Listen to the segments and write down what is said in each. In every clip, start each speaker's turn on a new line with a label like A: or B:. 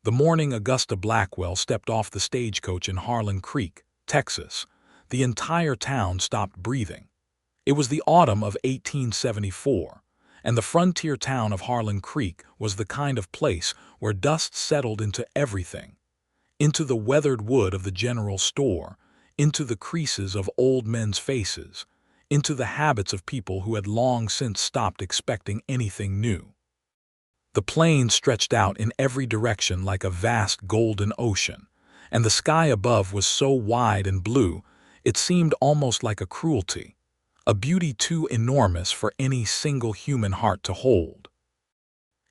A: The morning Augusta Blackwell stepped off the stagecoach in Harlan Creek, Texas, the entire town stopped breathing. It was the autumn of 1874, and the frontier town of Harlan Creek was the kind of place where dust settled into everything, into the weathered wood of the general store, into the creases of old men's faces, into the habits of people who had long since stopped expecting anything new. The plain stretched out in every direction like a vast golden ocean, and the sky above was so wide and blue it seemed almost like a cruelty, a beauty too enormous for any single human heart to hold.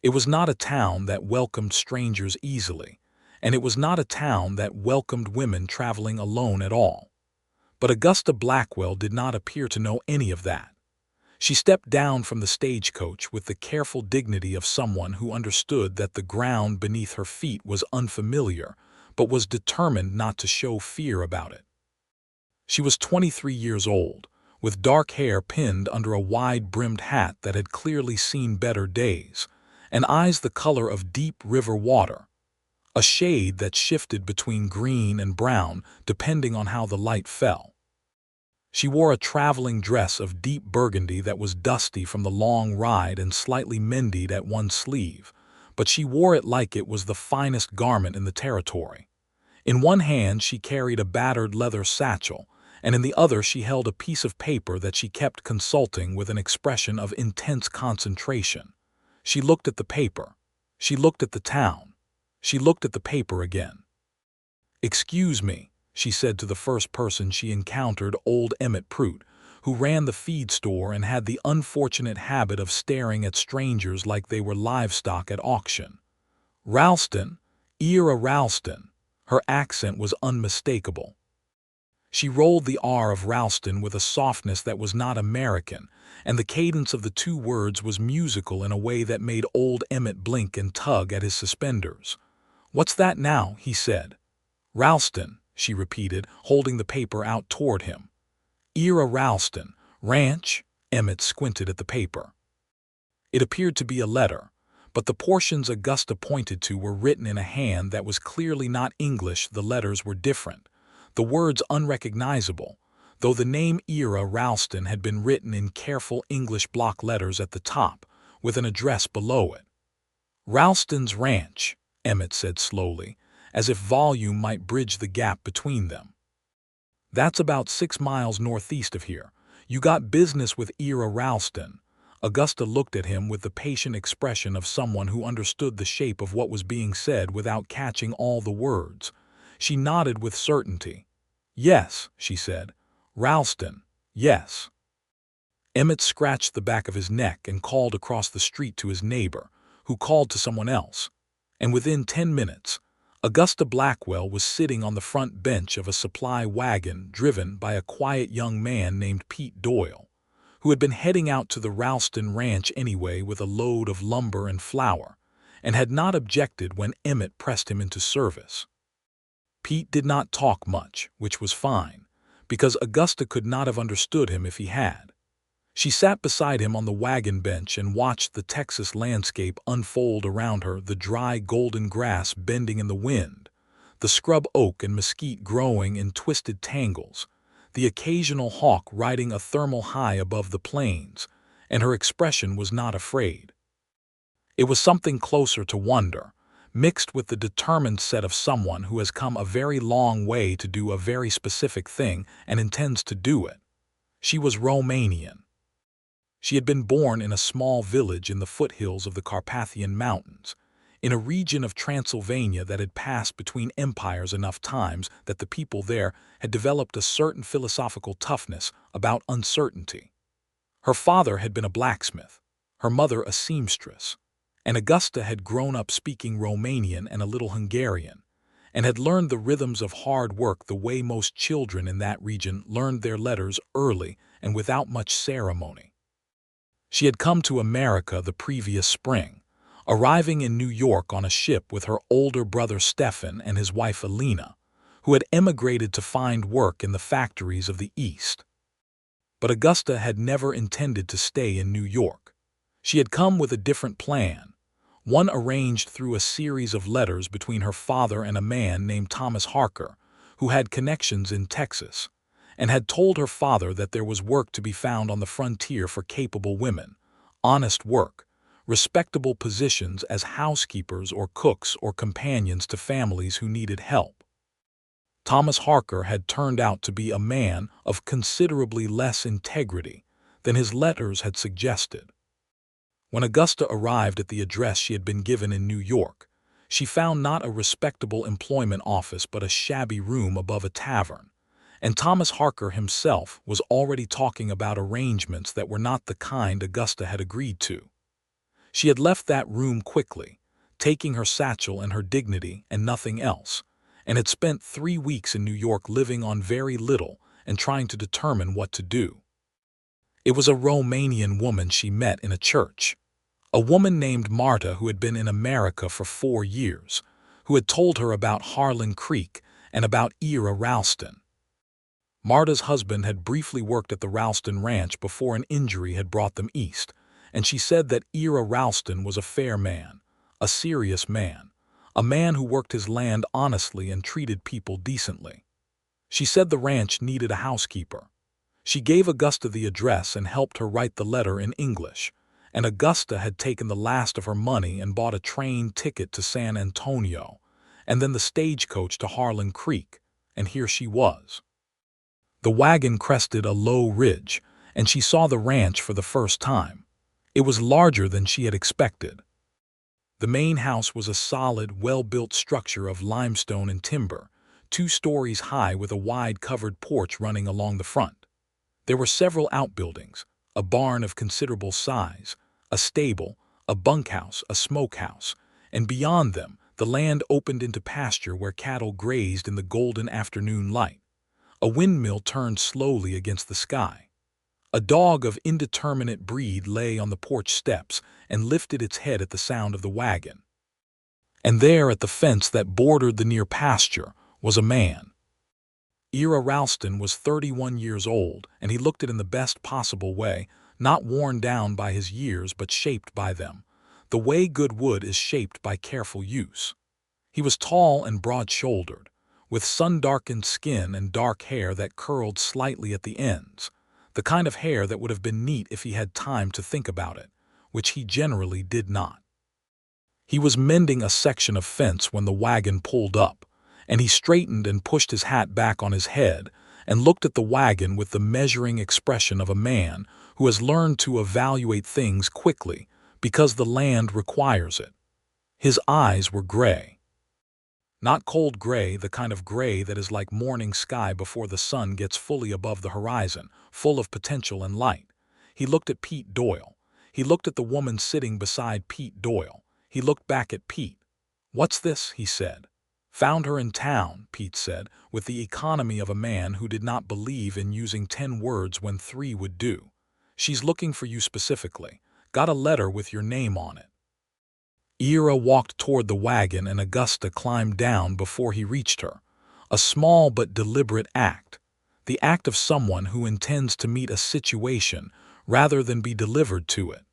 A: It was not a town that welcomed strangers easily, and it was not a town that welcomed women traveling alone at all. But Augusta Blackwell did not appear to know any of that. She stepped down from the stagecoach with the careful dignity of someone who understood that the ground beneath her feet was unfamiliar, but was determined not to show fear about it. She was 23 years old, with dark hair pinned under a wide-brimmed hat that had clearly seen better days, and eyes the color of deep river water, a shade that shifted between green and brown depending on how the light fell. She wore a traveling dress of deep burgundy that was dusty from the long ride and slightly mended at one sleeve, but she wore it like it was the finest garment in the territory. In one hand she carried a battered leather satchel, and in the other she held a piece of paper that she kept consulting with an expression of intense concentration. She looked at the paper. She looked at the town. She looked at the paper again. "Excuse me," she said to the first person she encountered, old Emmett Prout, who ran the feed store and had the unfortunate habit of staring at strangers like they were livestock at auction. "Ralston, Ira Ralston." Her accent was unmistakable. She rolled the R of Ralston with a softness that was not American, and the cadence of the two words was musical in a way that made old Emmett blink and tug at his suspenders. "What's that now?" he said. "Ralston," she repeated, holding the paper out toward him. "Ira Ralston, ranch." Emmett squinted at the paper. It appeared to be a letter, but the portions Augusta pointed to were written in a hand that was clearly not English. The letters were different, the words unrecognizable, though the name Ira Ralston had been written in careful English block letters at the top, with an address below it. "Ralston's Ranch," Emmett said slowly, as if volume might bridge the gap between them. "That's about 6 miles northeast of here. You got business with Ira Ralston." Augusta looked at him with the patient expression of someone who understood the shape of what was being said without catching all the words. She nodded with certainty. "Yes," she said. "Ralston, yes." Emmett scratched the back of his neck and called across the street to his neighbor, who called to someone else, and within 10 minutes, Augusta Blackwell was sitting on the front bench of a supply wagon driven by a quiet young man named Pete Doyle, who had been heading out to the Ralston Ranch anyway with a load of lumber and flour, and had not objected when Emmett pressed him into service. Pete did not talk much, which was fine, because Augusta could not have understood him if he had. She sat beside him on the wagon bench and watched the Texas landscape unfold around her, the dry golden grass bending in the wind, the scrub oak and mesquite growing in twisted tangles, the occasional hawk riding a thermal high above the plains, and her expression was not afraid. It was something closer to wonder, mixed with the determined set of someone who has come a very long way to do a very specific thing and intends to do it. She was Romanian. She had been born in a small village in the foothills of the Carpathian Mountains, in a region of Transylvania that had passed between empires enough times that the people there had developed a certain philosophical toughness about uncertainty. Her father had been a blacksmith, her mother a seamstress, and Augusta had grown up speaking Romanian and a little Hungarian, and had learned the rhythms of hard work the way most children in that region learned their letters early and without much ceremony. She had come to America the previous spring, arriving in New York on a ship with her older brother Stefan and his wife Alina, who had emigrated to find work in the factories of the East. But Augusta had never intended to stay in New York. She had come with a different plan, One arranged through a series of letters between her father and a man named Thomas Harker, who had connections in Texas, and had told her father that there was work to be found on the frontier for capable women, honest work, respectable positions as housekeepers or cooks or companions to families who needed help. Thomas Harker had turned out to be a man of considerably less integrity than his letters had suggested. When Augusta arrived at the address she had been given in New York, she found not a respectable employment office but a shabby room above a tavern, and Thomas Harker himself was already talking about arrangements that were not the kind Augusta had agreed to. She had left that room quickly, taking her satchel and her dignity and nothing else, and had spent 3 weeks in New York living on very little and trying to determine what to do. It was a Romanian woman she met in a church, a woman named Marta who had been in America for 4 years, who had told her about Harlan Creek and about Ira Ralston. Marta's husband had briefly worked at the Ralston ranch before an injury had brought them east, and she said that Ira Ralston was a fair man, a serious man, a man who worked his land honestly and treated people decently. She said the ranch needed a housekeeper. She gave Augusta the address and helped her write the letter in English, and Augusta had taken the last of her money and bought a train ticket to San Antonio, and then the stagecoach to Harlan Creek, and here she was. The wagon crested a low ridge, and she saw the ranch for the first time. It was larger than she had expected. The main house was a solid, well-built structure of limestone and timber, 2 stories high with a wide covered porch running along the front. There were several outbuildings, a barn of considerable size, a stable, a bunkhouse, a smokehouse, and beyond them the land opened into pasture where cattle grazed in the golden afternoon light. A windmill turned slowly against the sky. A dog of indeterminate breed lay on the porch steps and lifted its head at the sound of the wagon. And there at the fence that bordered the near pasture was a man. Ira Ralston was 31 years old, and he looked it in the best possible way, not worn down by his years but shaped by them, the way good wood is shaped by careful use. He was tall and broad-shouldered, with sun-darkened skin and dark hair that curled slightly at the ends, the kind of hair that would have been neat if he had time to think about it, which he generally did not. He was mending a section of fence when the wagon pulled up, and he straightened and pushed his hat back on his head and looked at the wagon with the measuring expression of a man who has learned to evaluate things quickly because the land requires it. His eyes were gray. Not cold gray, the kind of gray that is like morning sky before the sun gets fully above the horizon, full of potential and light. He looked at Pete Doyle. He looked at the woman sitting beside Pete Doyle. He looked back at Pete. "What's this?" he said. "Found her in town," Pete said, with the economy of a man who did not believe in using 10 words when 3 would do. "She's looking for you specifically. Got a letter with your name on it." Ira walked toward the wagon and Augusta climbed down before he reached her. A small but deliberate act. The act of someone who intends to meet a situation rather than be delivered to it.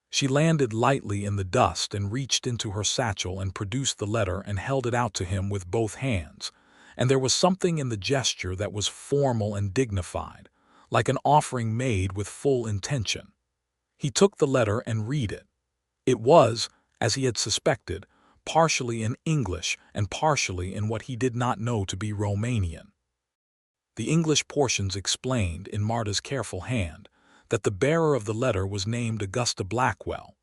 A: She landed lightly in the dust and reached into her satchel and produced the letter and held it out to him with both hands, and there was something in the gesture that was formal and dignified, like an offering made with full intention. He took the letter and read it. It was, as he had suspected, partially in English and partially in what he did not know to be Romanian. The English portions explained, in Marta's careful hand, that the bearer of the letter was named Augusta Blackwell,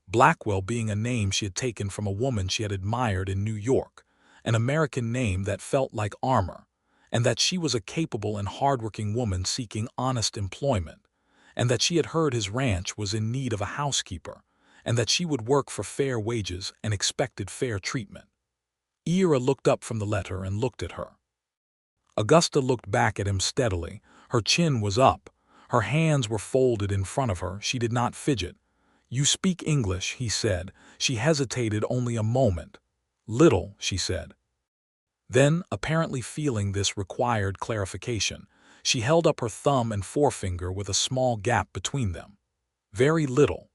A: Blackwell being a name she had taken from a woman she had admired in New York, an American name that felt like armor, and that she was a capable and hardworking woman seeking honest employment, and that she had heard his ranch was in need of a housekeeper, and that she would work for fair wages and expected fair treatment. Ira looked up from the letter and looked at her. Augusta looked back at him steadily. Her chin was up. Her hands were folded in front of her. She did not fidget. "You speak English," he said. She hesitated only a moment. "Little," she said. Then, apparently feeling this required clarification, she held up her thumb and forefinger with a small gap between them. "Very little."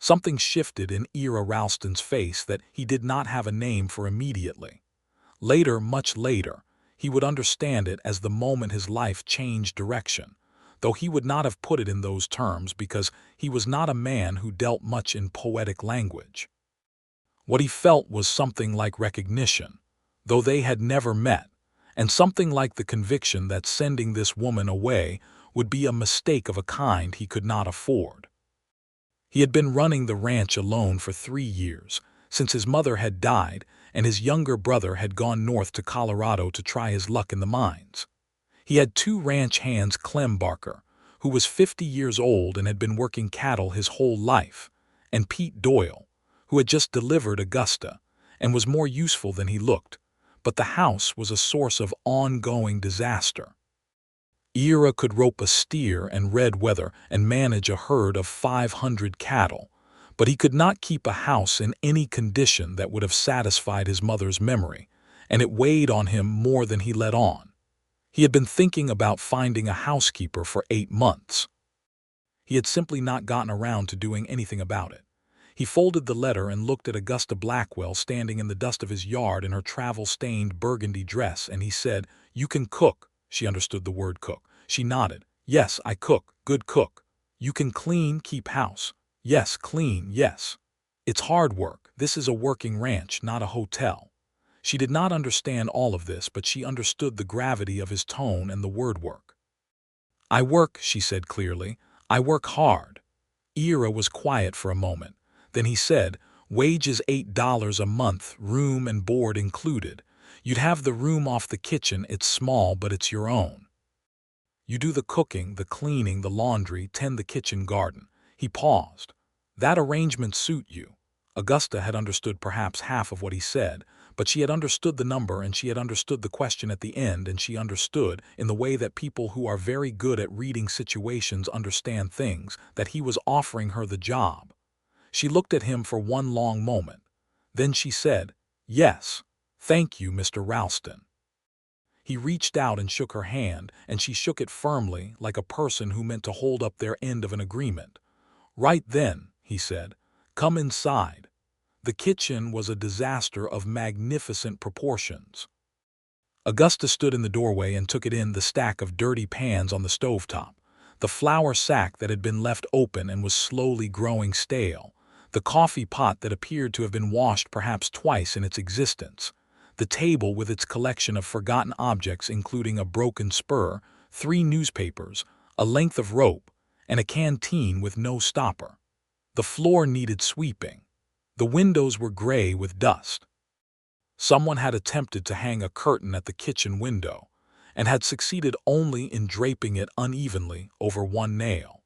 A: Something shifted in Ira Ralston's face that he did not have a name for immediately. Later, much later, he would understand it as the moment his life changed direction, though he would not have put it in those terms because he was not a man who dealt much in poetic language. What he felt was something like recognition, though they had never met, and something like the conviction that sending this woman away would be a mistake of a kind he could not afford. He had been running the ranch alone for 3 years, since his mother had died and his younger brother had gone north to Colorado to try his luck in the mines. He had 2 ranch hands, Clem Barker, who was 50 years old and had been working cattle his whole life, and Pete Doyle, who had just delivered Augusta and was more useful than he looked, but the house was a source of ongoing disaster. Ira could rope a steer and red weather and manage a herd of 500 cattle, but he could not keep a house in any condition that would have satisfied his mother's memory, and it weighed on him more than he let on. He had been thinking about finding a housekeeper for 8 months. He had simply not gotten around to doing anything about it. He folded the letter and looked at Augusta Blackwell standing in the dust of his yard in her travel-stained burgundy dress, and he said, "You can cook." She understood the word cook. She nodded. "Yes, I cook. Good cook." "You can clean, keep house." "Yes, clean, yes." "It's hard work. This is a working ranch, not a hotel." She did not understand all of this, but she understood the gravity of his tone and the word work. "I work," she said clearly. "I work hard." Ira was quiet for a moment. Then he said, "Wages $8 a month, room and board included. You'd have the room off the kitchen. It's small, but it's your own. You do the cooking, the cleaning, the laundry, tend the kitchen garden." He paused. "That arrangement suit you?" Augusta had understood perhaps half of what he said, but she had understood the number and she had understood the question at the end, and she understood, in the way that people who are very good at reading situations understand things, that he was offering her the job. She looked at him for one long moment. Then she said, "Yes. Thank you, Mr. Ralston." He reached out and shook her hand, and she shook it firmly, like a person who meant to hold up their end of an agreement. "Right then," he said. "Come inside." The kitchen was a disaster of magnificent proportions. Augusta stood in the doorway and took it in, the stack of dirty pans on the stovetop, the flour sack that had been left open and was slowly growing stale, the coffee pot that appeared to have been washed perhaps twice in its existence, the table with its collection of forgotten objects including a broken spur, 3 newspapers, a length of rope, and a canteen with no stopper. The floor needed sweeping. The windows were gray with dust. Someone had attempted to hang a curtain at the kitchen window, and had succeeded only in draping it unevenly over one nail.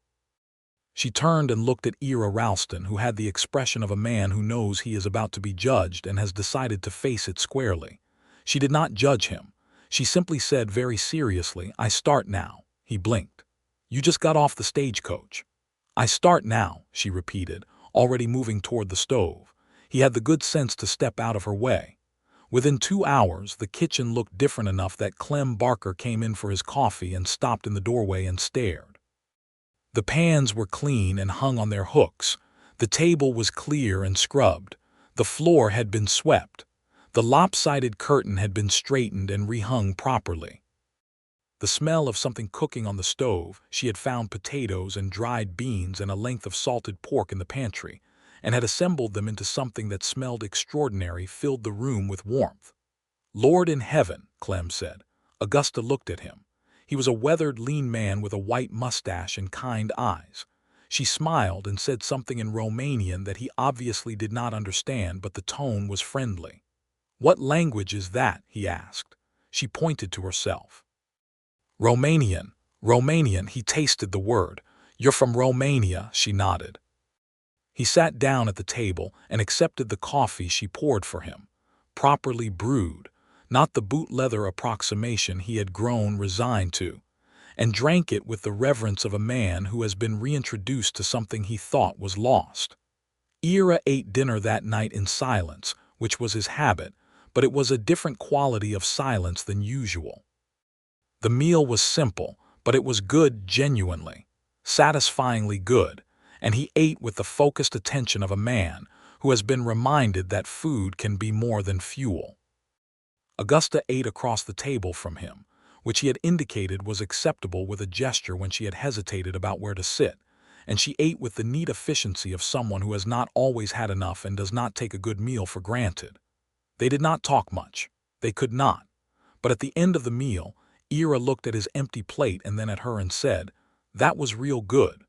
A: She turned and looked at Ira Ralston, who had the expression of a man who knows he is about to be judged and has decided to face it squarely. She did not judge him. She simply said very seriously, "I start now." He blinked. "You just got off the stagecoach." "I start now," she repeated, already moving toward the stove. He had the good sense to step out of her way. Within 2 hours, the kitchen looked different enough that Clem Barker came in for his coffee and stopped in the doorway and stared. The pans were clean and hung on their hooks. The table was clear and scrubbed. The floor had been swept. The lopsided curtain had been straightened and rehung properly. The smell of something cooking on the stove, she had found potatoes and dried beans and a length of salted pork in the pantry, and had assembled them into something that smelled extraordinary, filled the room with warmth. "Lord in heaven," Clem said. Augusta looked at him. He was a weathered, lean man with a white mustache and kind eyes. She smiled and said something in Romanian that he obviously did not understand, but the tone was friendly. "What language is that?" he asked. She pointed to herself. "Romanian. Romanian." He tasted the word. "You're from Romania," she nodded. He sat down at the table and accepted the coffee she poured for him. Properly brewed, not the boot-leather approximation he had grown resigned to, and drank it with the reverence of a man who has been reintroduced to something he thought was lost. Ira ate dinner that night in silence, which was his habit, but it was a different quality of silence than usual. The meal was simple, but it was good, genuinely, satisfyingly good, and he ate with the focused attention of a man who has been reminded that food can be more than fuel. Augusta ate across the table from him, which he had indicated was acceptable with a gesture when she had hesitated about where to sit, and she ate with the neat efficiency of someone who has not always had enough and does not take a good meal for granted. They did not talk much. They could not. But at the end of the meal, Ira looked at his empty plate and then at her and said, "That was real good."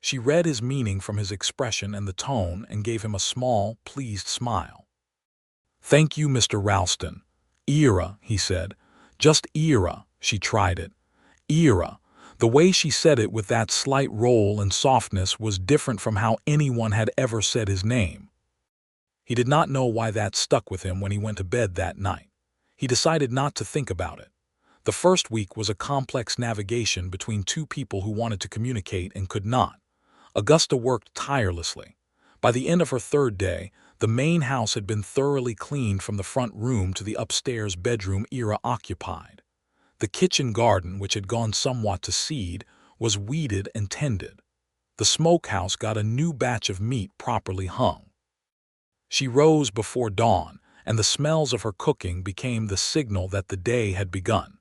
A: She read his meaning from his expression and the tone and gave him a small, pleased smile. "Thank you, Mr. Ralston." "Ira," he said. "Just Ira." She tried it. "Ira." The way she said it with that slight roll and softness was different from how anyone had ever said his name. He did not know why that stuck with him when he went to bed that night. He decided not to think about it. The first week was a complex navigation between two people who wanted to communicate and could not. Augusta worked tirelessly. By the end of her third day, the main house had been thoroughly cleaned from the front room to the upstairs bedroom Ira occupied. The kitchen garden, which had gone somewhat to seed, was weeded and tended. The smokehouse got a new batch of meat properly hung. She rose before dawn, and the smells of her cooking became the signal that the day had begun.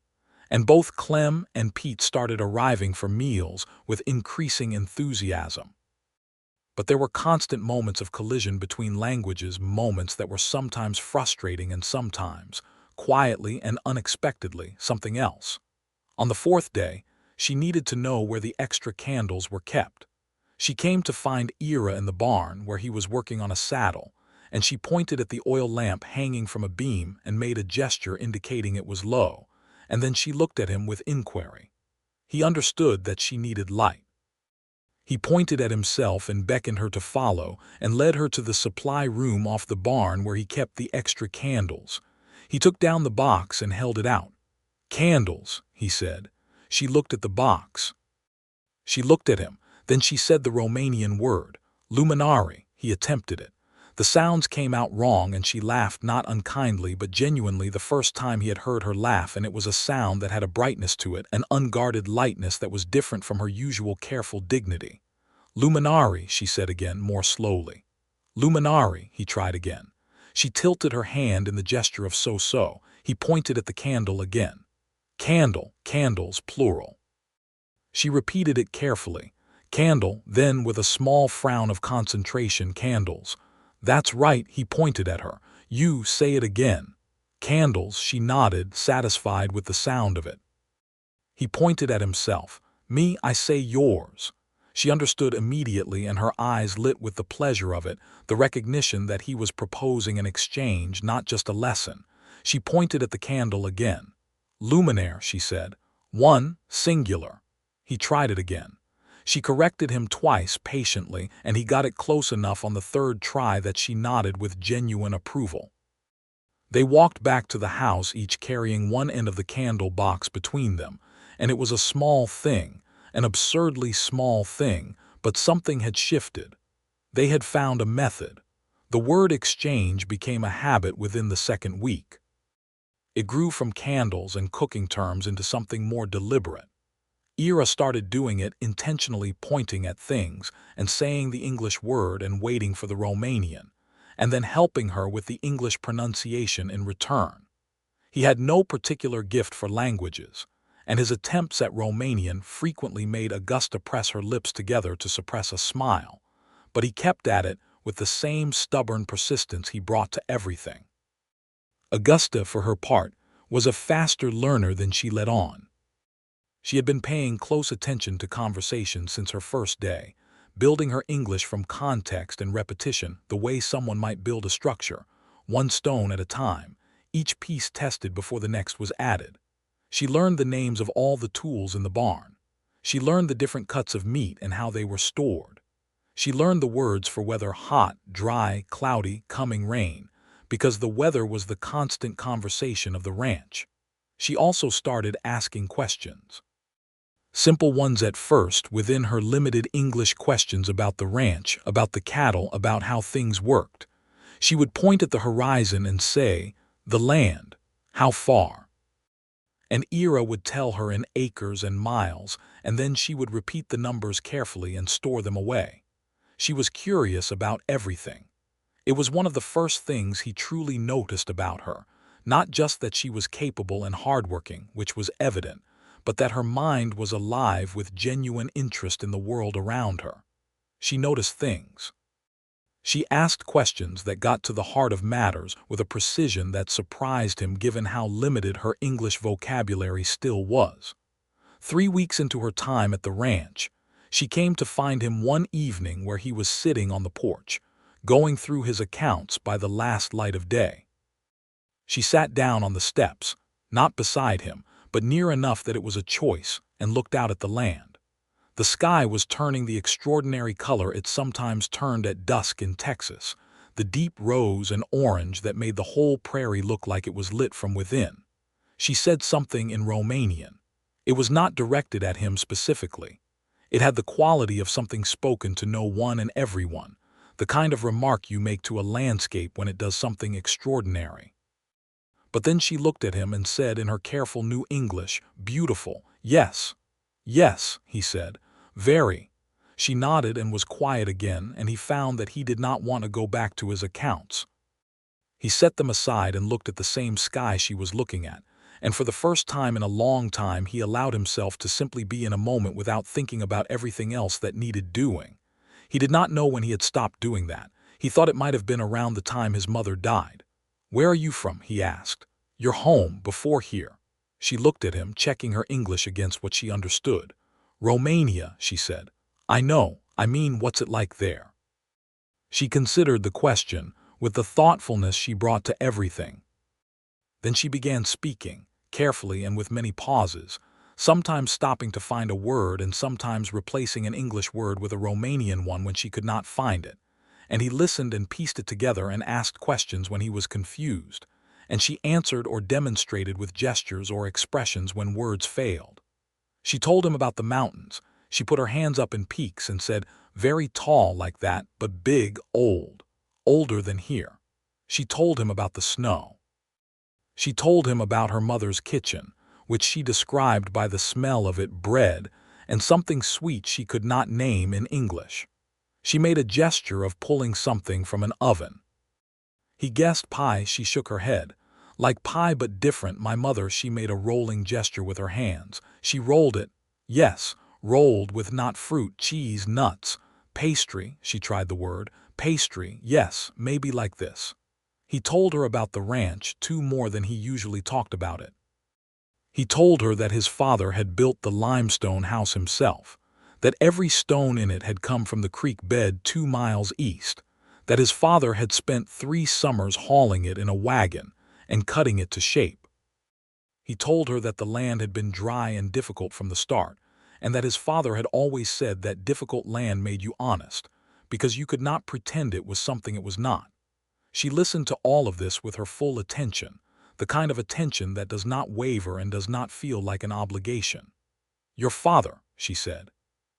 A: And both Clem and Pete started arriving for meals with increasing enthusiasm. But there were constant moments of collision between languages, moments that were sometimes frustrating and sometimes, quietly and unexpectedly, something else. On the fourth day, she needed to know where the extra candles were kept. She came to find Ira in the barn where he was working on a saddle, and she pointed at the oil lamp hanging from a beam and made a gesture indicating it was low, and then she looked at him with inquiry. He understood that she needed light. He pointed at himself and beckoned her to follow and led her to the supply room off the barn where he kept the extra candles. He took down the box and held it out. "Candles," he said. She looked at the box. She looked at him. Then she said the Romanian word, "luminari." He attempted it. The sounds came out wrong and she laughed not unkindly but genuinely the first time he had heard her laugh, and it was a sound that had a brightness to it, an unguarded lightness that was different from her usual careful dignity. "Luminari," she said again, more slowly. "Luminari," he tried again. She tilted her hand in the gesture of so-so. He pointed at the candle again. "Candle, candles, plural." She repeated it carefully. "Candle," then with a small frown of concentration, "candles." "That's right," he pointed at her. "You say it again." "Candles," she nodded, satisfied with the sound of it. He pointed at himself. "Me, I say yours." She understood immediately and her eyes lit with the pleasure of it, the recognition that he was proposing an exchange, not just a lesson. She pointed at the candle again. "Luminaire," she said. "One, singular." He tried it again. She corrected him twice patiently, and he got it close enough on the third try that she nodded with genuine approval. They walked back to the house, each carrying one end of the candle box between them, and it was a small thing, an absurdly small thing, but something had shifted. They had found a method. The word exchange became a habit within the second week. It grew from candles and cooking terms into something more deliberate. Ira started doing it, intentionally pointing at things and saying the English word and waiting for the Romanian, and then helping her with the English pronunciation in return. He had no particular gift for languages, and his attempts at Romanian frequently made Augusta press her lips together to suppress a smile, but he kept at it with the same stubborn persistence he brought to everything. Augusta, for her part, was a faster learner than she let on. She had been paying close attention to conversation since her first day, building her English from context and repetition the way someone might build a structure, one stone at a time, each piece tested before the next was added. She learned the names of all the tools in the barn. She learned the different cuts of meat and how they were stored. She learned the words for weather: hot, dry, cloudy, coming rain, because the weather was the constant conversation of the ranch. She also started asking questions. Simple ones at first, within her limited English, questions about the ranch, about the cattle, about how things worked. She would point at the horizon and say, "The land, how far?" And Ira would tell her in acres and miles, and then she would repeat the numbers carefully and store them away. She was curious about everything. It was one of the first things he truly noticed about her, not just that she was capable and hardworking, which was evident, but that her mind was alive with genuine interest in the world around her. She noticed things. She asked questions that got to the heart of matters with a precision that surprised him given how limited her English vocabulary still was. 3 weeks into her time at the ranch, she came to find him one evening where he was sitting on the porch, going through his accounts by the last light of day. She sat down on the steps, not beside him, but near enough that it was a choice, and looked out at the land. The sky was turning the extraordinary color it sometimes turned at dusk in Texas, the deep rose and orange that made the whole prairie look like it was lit from within. She said something in Romanian. It was not directed at him specifically. It had the quality of something spoken to no one and everyone, the kind of remark you make to a landscape when it does something extraordinary. But then she looked at him and said in her careful new English, "Beautiful, yes." "Yes," he said, "very." She nodded and was quiet again, and he found that he did not want to go back to his accounts. He set them aside and looked at the same sky she was looking at, and for the first time in a long time he allowed himself to simply be in a moment without thinking about everything else that needed doing. He did not know when he had stopped doing that. He thought it might have been around the time his mother died. "Where are you from?" he asked. "Your home, before here." She looked at him, checking her English against what she understood. "Romania," she said. "I know, I mean, what's it like there?" She considered the question, with the thoughtfulness she brought to everything. Then she began speaking, carefully and with many pauses, sometimes stopping to find a word and sometimes replacing an English word with a Romanian one when she could not find it. And he listened and pieced it together and asked questions when he was confused, and she answered or demonstrated with gestures or expressions when words failed. She told him about the mountains. She put her hands up in peaks and said, "Very tall like that, but big, old. Older than here." She told him about the snow. She told him about her mother's kitchen, which she described by the smell of it, bread, and something sweet she could not name in English. She made a gesture of pulling something from an oven. He guessed pie. She shook her head. "Like pie but different, my mother." She made a rolling gesture with her hands. "She rolled it." "Yes, rolled with not fruit, cheese, nuts. Pastry." She tried the word. "Pastry, yes, maybe like this." He told her about the ranch, too, more than he usually talked about it. He told her that his father had built the limestone house himself, that every stone in it had come from the creek bed 2 miles east, that his father had spent 3 summers hauling it in a wagon and cutting it to shape. He told her that the land had been dry and difficult from the start, and that his father had always said that difficult land made you honest, because you could not pretend it was something it was not. She listened to all of this with her full attention, the kind of attention that does not waver and does not feel like an obligation. "Your father," she said.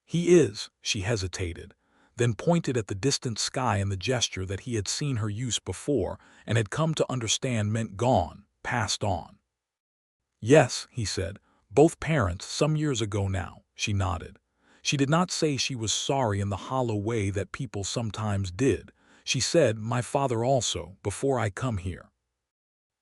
A: "He is." She hesitated, then pointed at the distant sky in the gesture that he had seen her use before and had come to understand meant gone, passed on. "Yes," he said, "both parents, some years ago now." She nodded. She did not say she was sorry in the hollow way that people sometimes did. She said, "My father also, before I come here."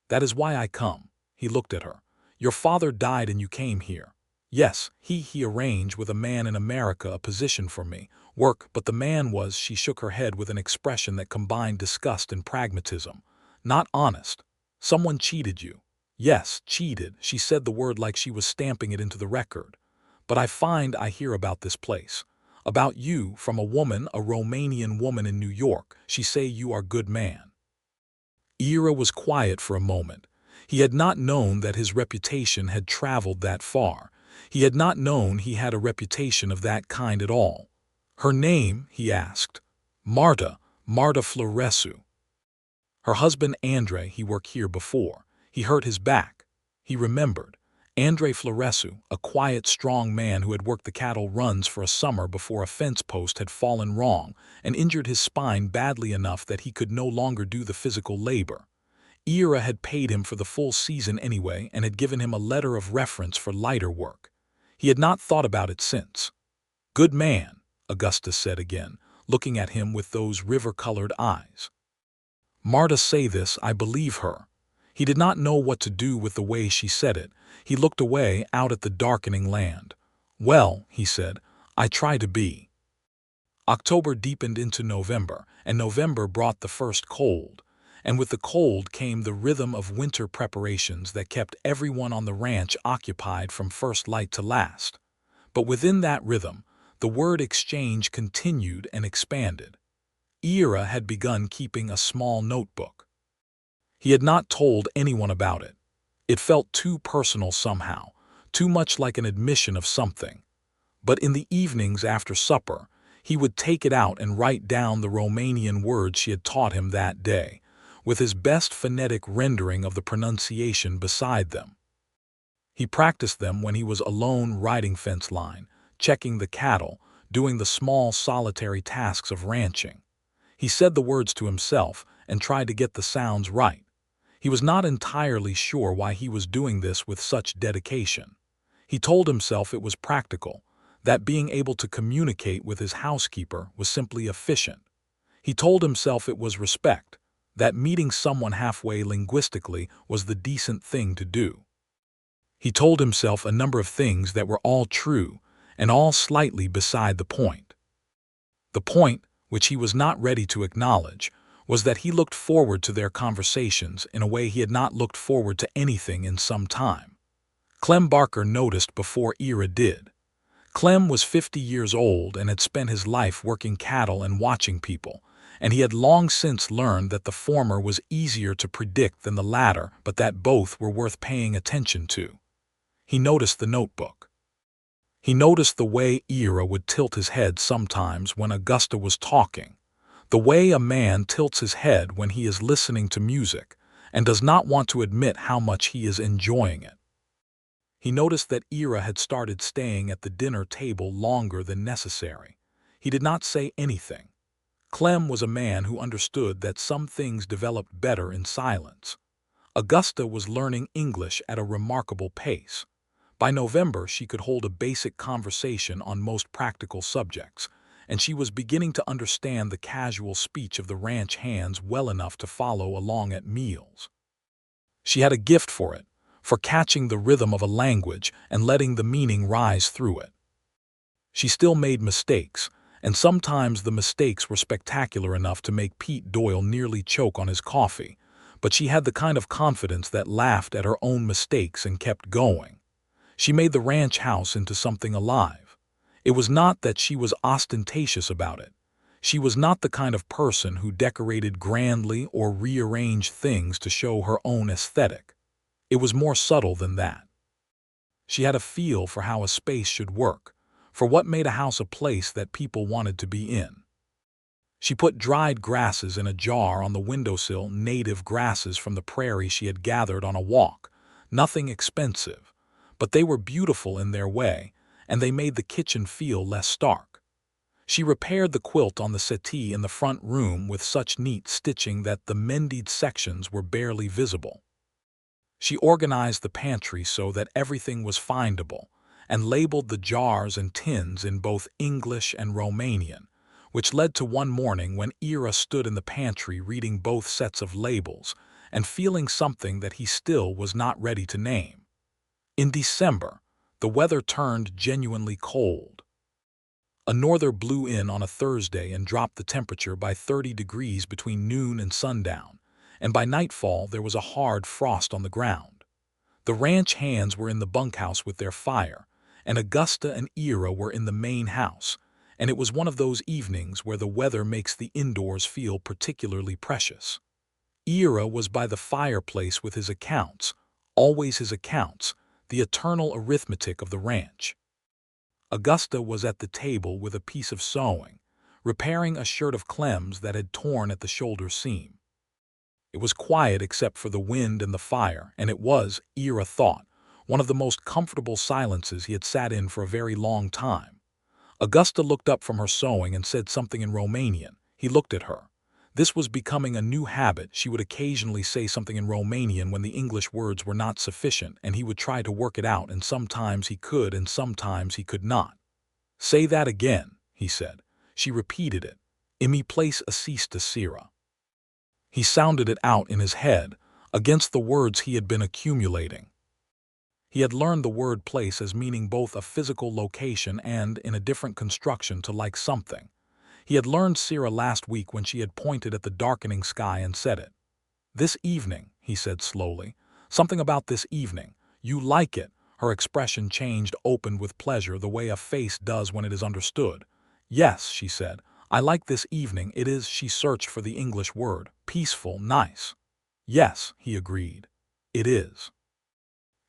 A: "That is why I come." He looked at her. "Your father died and you came here." "Yes, he arranged with a man in America a position for me, work, but the man was." She shook her head with an expression that combined disgust and pragmatism. "Not honest. Someone cheated you." "Yes, cheated." She said the word like she was stamping it into the record. "But I hear about this place. About you, from a woman, a Romanian woman in New York. She say you are good man." Ira was quiet for a moment. He had not known that his reputation had traveled that far. He had not known he had a reputation of that kind at all. "Her name?" he asked. "Marta Floresu. Her husband Andre, he worked here before. He hurt his back." He remembered. Andre Floresu, a quiet, strong man who had worked the cattle runs for a summer before a fence post had fallen wrong and injured his spine badly enough that he could no longer do the physical labor. Ira had paid him for the full season anyway and had given him a letter of reference for lighter work. He had not thought about it since. "Good man," Augusta said again, looking at him with those river-colored eyes. Marta say this, I believe her. He did not know what to do with the way she said it. He looked away out at the darkening land. Well, he said, I try to be. October deepened into November, and November brought the first cold. And with the cold came the rhythm of winter preparations that kept everyone on the ranch occupied from first light to last. But within that rhythm, the word exchange continued and expanded. Ira had begun keeping a small notebook. He had not told anyone about it. It felt too personal somehow, too much like an admission of something. But in the evenings after supper, he would take it out and write down the Romanian words she had taught him that day, with his best phonetic rendering of the pronunciation beside them. He practiced them when he was alone riding fence line, checking the cattle, doing the small solitary tasks of ranching. He said the words to himself and tried to get the sounds right. He was not entirely sure why he was doing this with such dedication. He told himself it was practical, that being able to communicate with his housekeeper was simply efficient. He told himself it was respect, that meeting someone halfway linguistically was the decent thing to do. He told himself a number of things that were all true and all slightly beside the point. The point, which he was not ready to acknowledge, was that he looked forward to their conversations in a way he had not looked forward to anything in some time. Clem Barker noticed before Ira did. Clem was 50 years old and had spent his life working cattle and watching people, and he had long since learned that the former was easier to predict than the latter, but that both were worth paying attention to. He noticed the notebook. He noticed the way Ira would tilt his head sometimes when Augusta was talking, the way a man tilts his head when he is listening to music and does not want to admit how much he is enjoying it. He noticed that Ira had started staying at the dinner table longer than necessary. He did not say anything. Clem was a man who understood that some things developed better in silence. Augusta was learning English at a remarkable pace. By November, she could hold a basic conversation on most practical subjects, and she was beginning to understand the casual speech of the ranch hands well enough to follow along at meals. She had a gift for it, for catching the rhythm of a language and letting the meaning rise through it. She still made mistakes, and sometimes the mistakes were spectacular enough to make Pete Doyle nearly choke on his coffee, but she had the kind of confidence that laughed at her own mistakes and kept going. She made the ranch house into something alive. It was not that she was ostentatious about it. She was not the kind of person who decorated grandly or rearranged things to show her own aesthetic. It was more subtle than that. She had a feel for how a space should work, for what made a house a place that people wanted to be in. She put dried grasses in a jar on the windowsill, native grasses from the prairie she had gathered on a walk, nothing expensive, but they were beautiful in their way, and they made the kitchen feel less stark. She repaired the quilt on the settee in the front room with such neat stitching that the mended sections were barely visible. She organized the pantry so that everything was findable, and labeled the jars and tins in both English and Romanian, which led to one morning when Ira stood in the pantry reading both sets of labels and feeling something that he still was not ready to name. In December, the weather turned genuinely cold. A norther blew in on a Thursday and dropped the temperature by 30 degrees between noon and sundown, and by nightfall there was a hard frost on the ground. The ranch hands were in the bunkhouse with their fire, and Augusta and Ira were in the main house, and it was one of those evenings where the weather makes the indoors feel particularly precious. Ira was by the fireplace with his accounts, always his accounts, the eternal arithmetic of the ranch. Augusta was at the table with a piece of sewing, repairing a shirt of Clem's that had torn at the shoulder seam. It was quiet except for the wind and the fire, and it was, Ira thought, one of the most comfortable silences he had sat in for a very long time. Augusta looked up from her sewing and said something in Romanian. He looked at her. This was becoming a new habit. She would occasionally say something in Romanian when the English words were not sufficient, and he would try to work it out, and sometimes he could and sometimes he could not. "Say that again," he said. She repeated it. Imi place assista sera. He sounded it out in his head, against the words he had been accumulating. He had learned the word place as meaning both a physical location and, in a different construction, to like something. He had learned sera last week when she had pointed at the darkening sky and said it. "This evening," he said slowly. "Something about this evening. You like it." Her expression changed, opened with pleasure, the way a face does when it is understood. "Yes," she said. "I like this evening. It is," she searched for the English word, "peaceful, nice." "Yes," he agreed. "It is."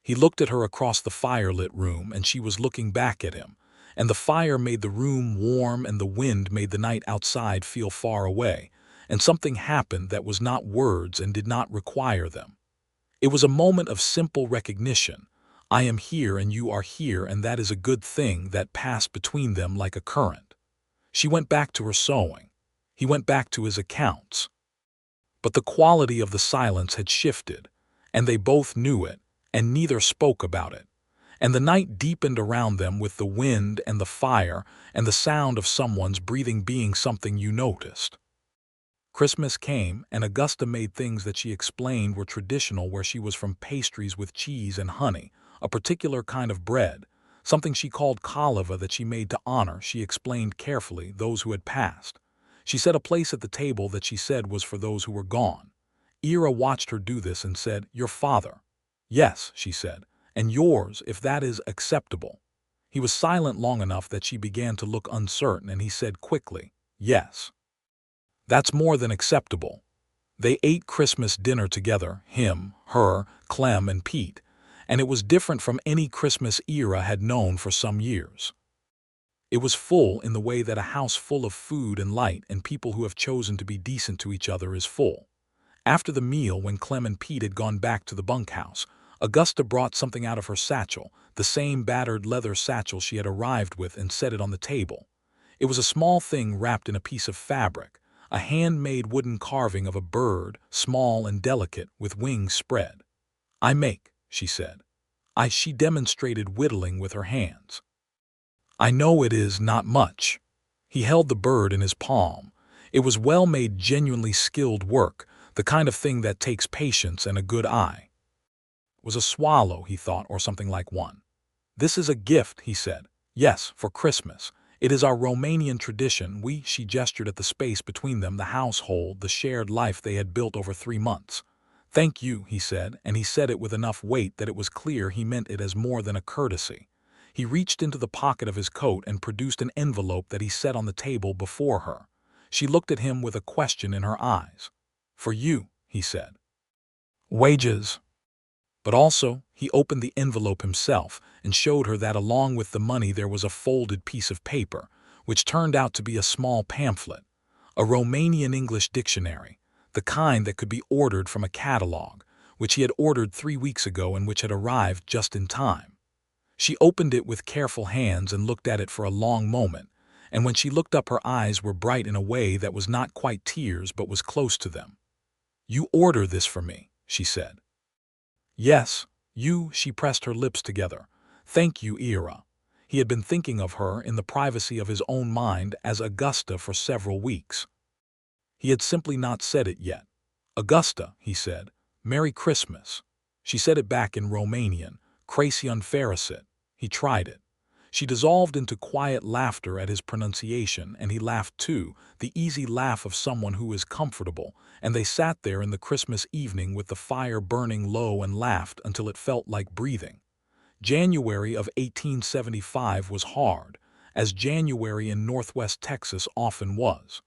A: He looked at her across the firelit room, and she was looking back at him, and the fire made the room warm and the wind made the night outside feel far away, and something happened that was not words and did not require them. It was a moment of simple recognition. I am here and you are here, and that is a good thing, that passed between them like a current. She went back to her sewing. He went back to his accounts. But the quality of the silence had shifted, and they both knew it, and neither spoke about it. And the night deepened around them with the wind and the fire and the sound of someone's breathing being something you noticed. Christmas came, and Augusta made things that she explained were traditional where she was from: pastries with cheese and honey, a particular kind of bread, something she called kaliva that she made to honor, she explained carefully, those who had passed. She set a place at the table that she said was for those who were gone. Ira watched her do this and said, "Your father." "Yes," she said, "and yours, if that is acceptable." He was silent long enough that she began to look uncertain, and he said quickly, "Yes. That's more than acceptable." They ate Christmas dinner together, him, her, Clem, and Pete, and it was different from any Christmas Ira had known for some years. It was full in the way that a house full of food and light and people who have chosen to be decent to each other is full. After the meal, when Clem and Pete had gone back to the bunkhouse, Augusta brought something out of her satchel, the same battered leather satchel she had arrived with, and set it on the table. It was a small thing wrapped in a piece of fabric, a handmade wooden carving of a bird, small and delicate, with wings spread. "I make," she said. She demonstrated whittling with her hands. "I know it is not much." He held the bird in his palm. It was well-made, genuinely skilled work, the kind of thing that takes patience and a good eye. It was a swallow, he thought, or something like one. "This is a gift," he said. "Yes, for Christmas. It is our Romanian tradition. She gestured at the space between them, the household, the shared life they had built over 3 months. "Thank you," he said, and he said it with enough weight that it was clear he meant it as more than a courtesy. He reached into the pocket of his coat and produced an envelope that he set on the table before her. She looked at him with a question in her eyes. "For you," he said. "Wages." But also, he opened the envelope himself and showed her that along with the money there was a folded piece of paper, which turned out to be a small pamphlet, a Romanian English dictionary, the kind that could be ordered from a catalog, which he had ordered 3 weeks ago and which had arrived just in time. She opened it with careful hands and looked at it for a long moment, and when she looked up her eyes were bright in a way that was not quite tears but was close to them. "You order this for me," she said. "Yes, you," she pressed her lips together. "Thank you, Ira." He had been thinking of her in the privacy of his own mind as Augusta for several weeks. He had simply not said it yet. "Augusta," he said, "Merry Christmas." She said it back in Romanian, "Crăciun fericit." He tried it. She dissolved into quiet laughter at his pronunciation, and he laughed too, the easy laugh of someone who is comfortable, and they sat there in the Christmas evening with the fire burning low and laughed until it felt like breathing. January of 1875 was hard, as January in Northwest Texas often was.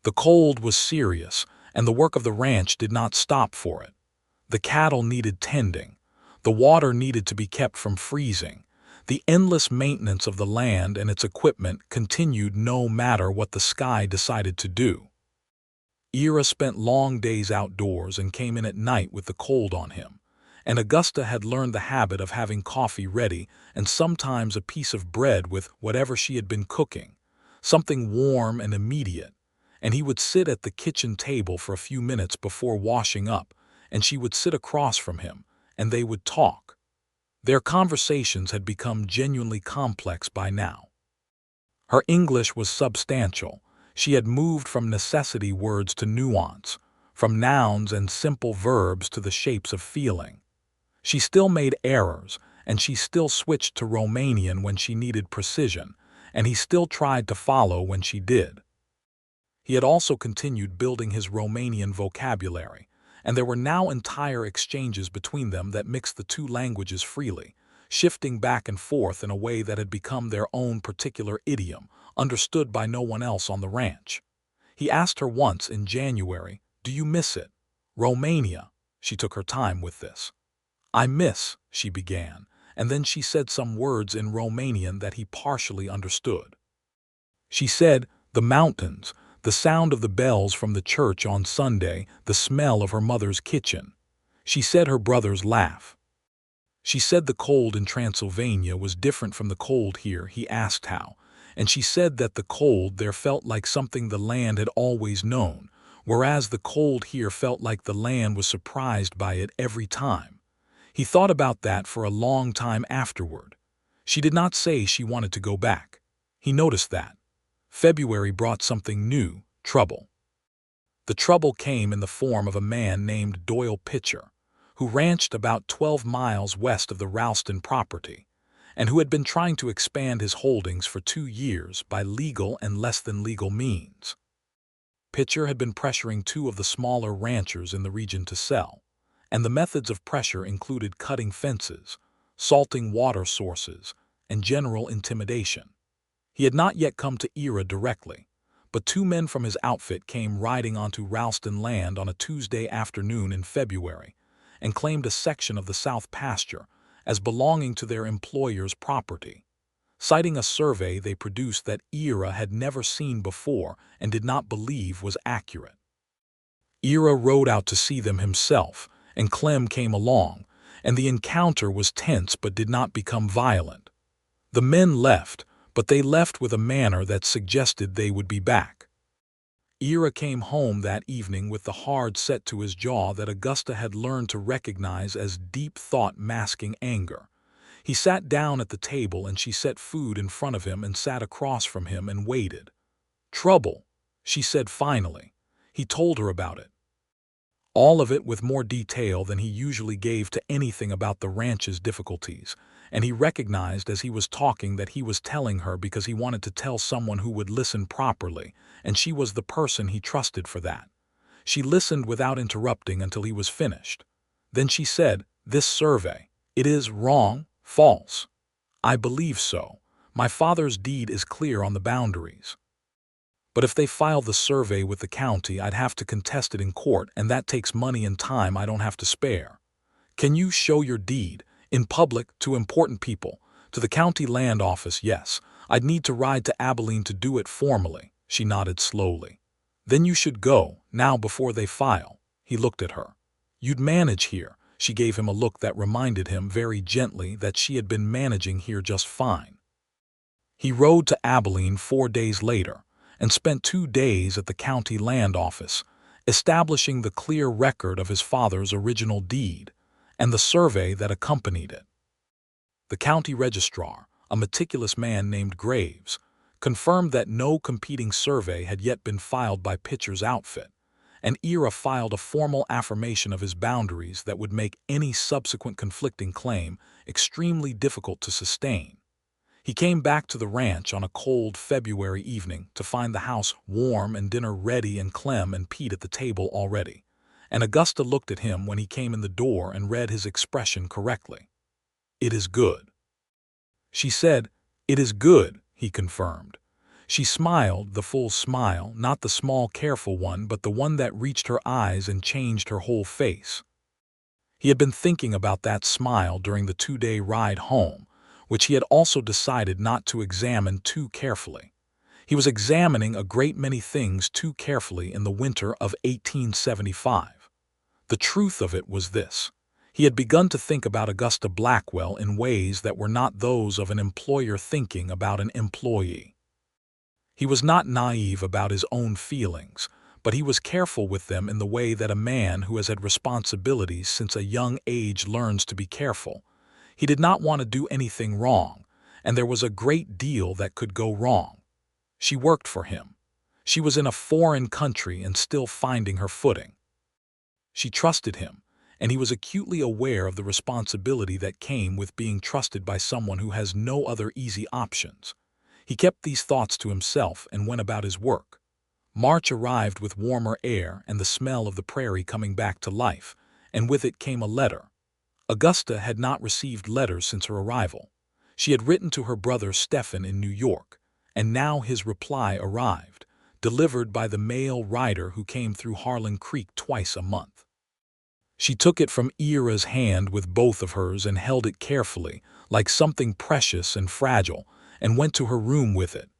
A: The cold was serious, and the work of the ranch did not stop for it. The cattle needed tending. The water needed to be kept from freezing. The endless maintenance of the land and its equipment continued no matter what the sky decided to do. Ira spent long days outdoors and came in at night with the cold on him, and Augusta had learned the habit of having coffee ready and sometimes a piece of bread with whatever she had been cooking, something warm and immediate, and he would sit at the kitchen table for a few minutes before washing up, and she would sit across from him, and they would talk. Their conversations had become genuinely complex by now. Her English was substantial. She had moved from necessity words to nuance, from nouns and simple verbs to the shapes of feeling. She still made errors, and she still switched to Romanian when she needed precision, and he still tried to follow when she did. He had also continued building his Romanian vocabulary, and there were now entire exchanges between them that mixed the two languages freely, shifting back and forth in a way that had become their own particular idiom, understood by no one else on the ranch. He asked her once in January, "Do you miss it?" "Romania." She took her time with this. "I miss," she began, and then she said some words in Romanian that he partially understood. She said, "The mountains, the sound of the bells from the church on Sunday, the smell of her mother's kitchen." She said her brother's laugh. She said the cold in Transylvania was different from the cold here. He asked how, and she said that the cold there felt like something the land had always known, whereas the cold here felt like the land was surprised by it every time. He thought about that for a long time afterward. She did not say she wanted to go back. He noticed that. February brought something new, trouble. The trouble came in the form of a man named Doyle Pitcher, who ranched about 12 miles west of the Ralston property, and who had been trying to expand his holdings for 2 years by legal and less than legal means. Pitcher had been pressuring 2 of the smaller ranchers in the region to sell, and the methods of pressure included cutting fences, salting water sources, and general intimidation. He had not yet come to Ira directly, but 2 men from his outfit came riding onto Ralston land on a Tuesday afternoon in February and claimed a section of the south pasture as belonging to their employer's property, citing a survey they produced that Ira had never seen before and did not believe was accurate. Ira rode out to see them himself, and Clem came along, and the encounter was tense but did not become violent. The men left, but they left with a manner that suggested they would be back. Ira came home that evening with the hard set to his jaw that Augusta had learned to recognize as deep thought masking anger. He sat down at the table and she set food in front of him and sat across from him and waited. "Trouble," she said finally. He told her about it. All of it with more detail than he usually gave to anything about the ranch's difficulties, and he recognized as he was talking that he was telling her because he wanted to tell someone who would listen properly, and she was the person he trusted for that. She listened without interrupting until he was finished. Then she said, "This survey, it is wrong, false." "I believe so. My father's deed is clear on the boundaries. But if they file the survey with the county, I'd have to contest it in court, and that takes money and time I don't have to spare." "Can you show your deed, in public, to important people, to the county land office?" "Yes. I'd need to ride to Abilene to do it formally." She nodded slowly. "Then you should go, now before they file." He looked at her. "You'd manage here." She gave him a look that reminded him very gently that she had been managing here just fine. He rode to Abilene 4 days later, and spent 2 days at the county land office, establishing the clear record of his father's original deed and the survey that accompanied it. The county registrar, a meticulous man named Graves, confirmed that no competing survey had yet been filed by Pitcher's outfit, and Ira filed a formal affirmation of his boundaries that would make any subsequent conflicting claim extremely difficult to sustain. He came back to the ranch on a cold February evening to find the house warm and dinner ready and Clem and Pete at the table already, and Augusta looked at him when he came in the door and read his expression correctly. "It is good." She said, "It is good," he confirmed. She smiled, the full smile, not the small careful one, but the one that reached her eyes and changed her whole face. He had been thinking about that smile during the 2-day ride home, which he had also decided not to examine too carefully. He was examining a great many things too carefully in the winter of 1875. The truth of it was this: he had begun to think about Augusta Blackwell in ways that were not those of an employer thinking about an employee. He was not naive about his own feelings, but he was careful with them in the way that a man who has had responsibilities since a young age learns to be careful. He did not want to do anything wrong, and there was a great deal that could go wrong. She worked for him. She was in a foreign country and still finding her footing. She trusted him, and he was acutely aware of the responsibility that came with being trusted by someone who has no other easy options. He kept these thoughts to himself and went about his work. March arrived with warmer air and the smell of the prairie coming back to life, and with it came a letter. Augusta had not received letters since her arrival. She had written to her brother Stephen in New York, and now his reply arrived, delivered by the mail rider who came through Harlan Creek twice a month. She took it from Ira's hand with both of hers and held it carefully, like something precious and fragile, and went to her room with it.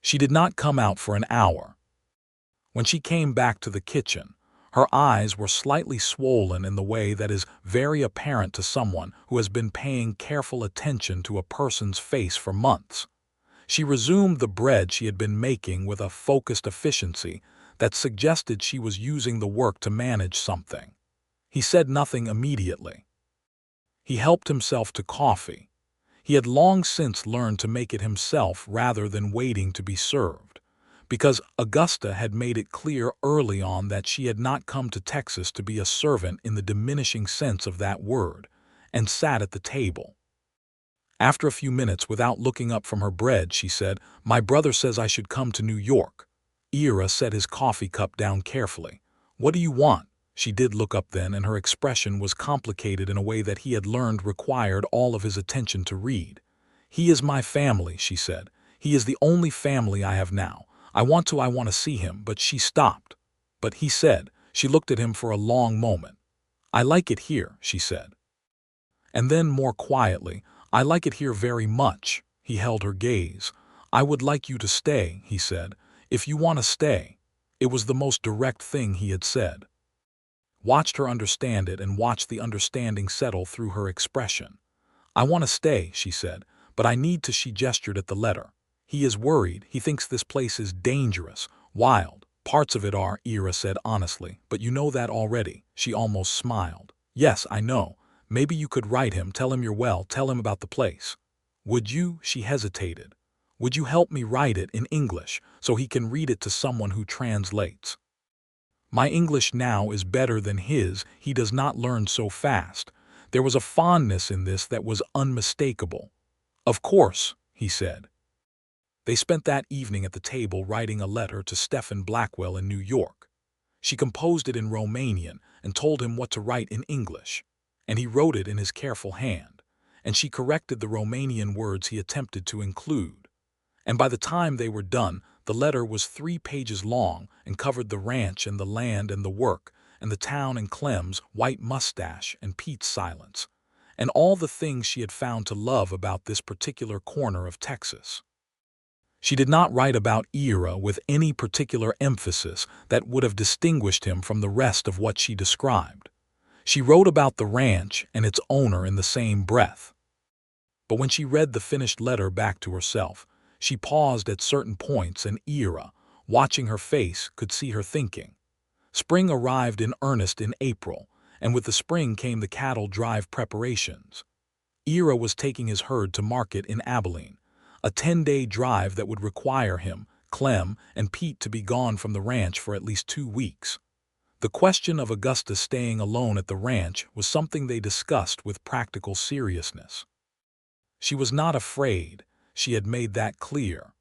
A: She did not come out for an hour. When she came back to the kitchen, her eyes were slightly swollen in the way that is very apparent to someone who has been paying careful attention to a person's face for months. She resumed the bread she had been making with a focused efficiency that suggested she was using the work to manage something. He said nothing immediately. He helped himself to coffee. He had long since learned to make it himself rather than waiting to be served, because Augusta had made it clear early on that she had not come to Texas to be a servant in the diminishing sense of that word, and sat at the table. After a few minutes, without looking up from her bread, she said, "My brother says I should come to New York." Ira set his coffee cup down carefully. "What do you want?" She did look up then, and her expression was complicated in a way that he had learned required all of his attention to read. "He is my family," she said. "He is the only family I have now. I want to see him," but she stopped. "But," he said. She looked at him for a long moment. "I like it here," she said. And then more quietly, "I like it here very much." He held her gaze. "I would like you to stay," he said, "if you want to stay." It was the most direct thing he had said. Watched her understand it and watched the understanding settle through her expression. "I want to stay," she said, "but I need to." She gestured at the letter. "He is worried. He thinks this place is dangerous, wild." "Parts of it are," Ira said honestly, "but you know that already." She almost smiled. "Yes, I know. Maybe you could write him, tell him you're well, tell him about the place." "Would you?" She hesitated. "Would you help me write it in English so he can read it to someone who translates? My English now is better than his. He does not learn so fast." There was a fondness in this that was unmistakable. "Of course," he said. They spent that evening at the table writing a letter to Stephen Blackwell in New York. She composed it in Romanian and told him what to write in English, and he wrote it in his careful hand, and she corrected the Romanian words he attempted to include. And by the time they were done, the letter was 3 pages long and covered the ranch and the land and the work, and the town and Clem's white mustache and Pete's silence, and all the things she had found to love about this particular corner of Texas. She did not write about Ira with any particular emphasis that would have distinguished him from the rest of what she described. She wrote about the ranch and its owner in the same breath. But when she read the finished letter back to herself, she paused at certain points, and Ira, watching her face, could see her thinking. Spring arrived in earnest in April, and with the spring came the cattle drive preparations. Ira was taking his herd to market in Abilene, a 10-day drive that would require him, Clem, and Pete to be gone from the ranch for at least 2 weeks. The question of Augusta staying alone at the ranch was something they discussed with practical seriousness. She was not afraid, she had made that clear,